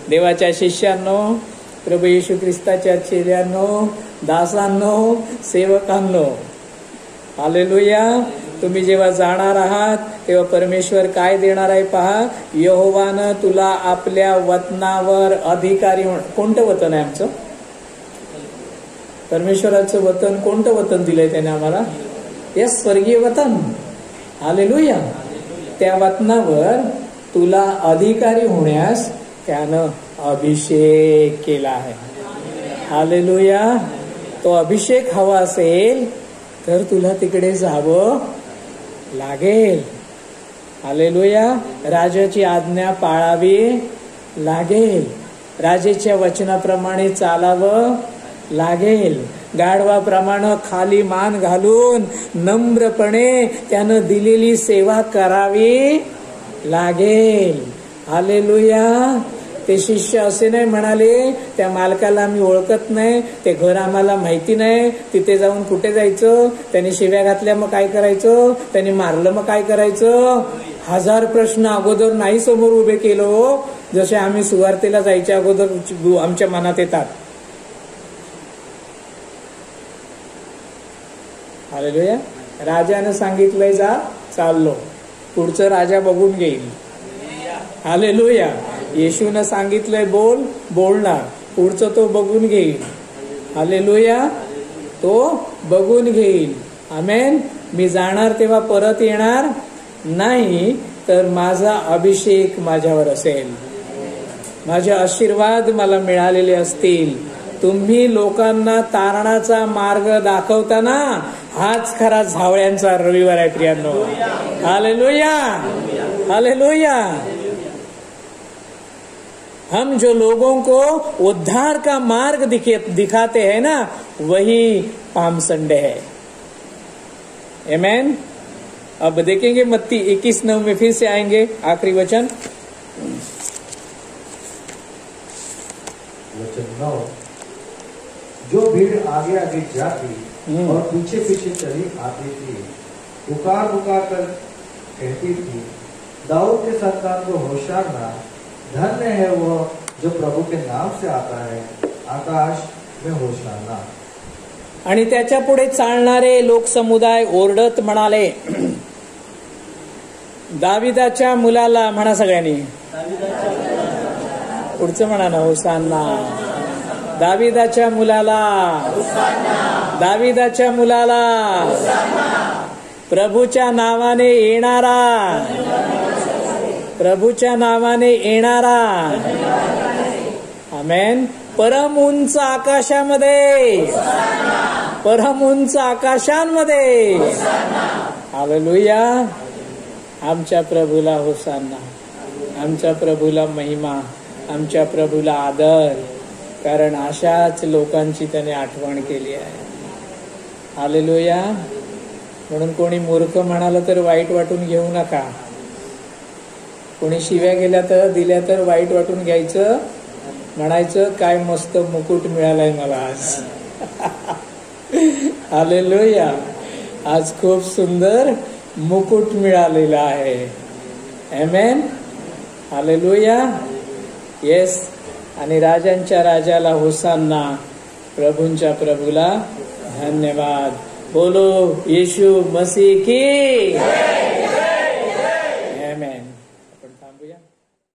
देवाच्या शिष्यांनो, प्रभू येशू ख्रिस्ताच्या चेल्यांनो, दासांनो, सेवकांनो, हालेलुया. तुम्ही जेव्हा जाणार आहात तेव्हा परमेश्वर काय देणार आहे पहा. यहोवानं तुला आपल्या वतनावर अधिकारी. कोणतं वतन आहे आमचं? परमेश्वराचं वतन. कोणतं वतन दिलंय त्याने आम्हाला? यस, स्वर्गीय वतन. हालेलुया. त्या वतनावर तुला अधिकारी होण्यास त्यानं अभिषेक केला आहे. हालेलुया. तो अभिषेक हवा असेल तर तुला तिकडे जावं लागेल. हालेलुया. राजाची आज्ञा पाळावी लागेल. राजेच्या वचनाप्रमाणे चालावं लागेल. गाढवाप्रमाणे खाली मान घालून नम्रपणे त्यानं दिलेली सेवा करावी लागेल. हालेलुया. ते शिष्य असे नाही म्हणाले, त्या मालकाला मी ओळखत नाही, ते घर आम्हाला माहिती नाही, तिथे जाऊन कुठे जायचं, त्यांनी शिव्या घातल्या मग काय करायचं, त्यांनी मारलं मग काय करायचं. 1000 प्रश्न अगोदर नाही समोर उभे केलो, जसे आम्ही सुवार्तेला जायच्या अगोदर आमच्या मनात येतात. हालेलुया. राजानं सांगितलंय जा, चाललो. पुढचं राजा बघून घेईल. हालेलुया. येशूनं सांगितलंय बोल, बोलणार. पुढचं तो बघून घेईल. हालेलुया. तो बघून घेईल. आमेन. मी जाणार तेव्हा परत येणार नाही, तर माझा अभिषेक माझ्यावर असेल, माझे आशीर्वाद मला मिळालेले असतील. तुम्ही लोकांना तारणाचा मार्ग दाखवताना हाच खरा झावळ्यांचा रविवार आहे प्रियांनो. हालेलुया. हालेलुया. हम जो लोगों को उद्धार का मार्ग दिखाते हैं ना, वही पाम संडे है. आमेन. अब देखेंगे मत्ती 21:9 में फिर से आएंगे. आखिरी वचन. वचन 9. जो भीड़ आगे आगे जाती और पीछे पीछे चली आती थी, पुकार पुकार कर कहती थी, दाऊद के संतान को होशाना, धन्य है वह जो प्रभु के नाम से आता है, आकाश में होशाना। आणि त्याच्या पुढे चालणारे लोकसमुदाय ओरडत म्हणाले, दाविदाच्या मुलाला, म्हणा सगळ्यांनी, पुढचं म्हणा ना, होसाना, दाविदाच्या मुलाला, दाविदाच्या मुलाला, प्रभूच्या नावाने येणारा, प्रभूच्या नावाने येणारा, आमेन, परम उंच आकाशामध्ये, परम उंच आकाशांमध्ये, हालेलुया, आमच्या प्रभूला होसाना, आमच्या प्रभूला महिमा, आमच्या प्रभूला आदर, कारण अशाच लोकांची त्याने आठवण केली आहे. हालेलुया. म्हणून कोणी मूर्ख म्हणाला तर वाईट वाटून घेऊ नका, कोणी शिव्या गेल्या तर दिल्या तर वाईट वाटून घ्यायचं, म्हणायचं काय मस्त मुकुट मिळालाय मला आज. हालेलुया. आज खूप सुंदर मुकुट मिळालेला आहे. आमेन. हालेलुया. येस. आणि राजांच्या राजाला होसाना, प्रभूंच्या प्रभूला धन्यवाद. बोलो येशू मसीह की.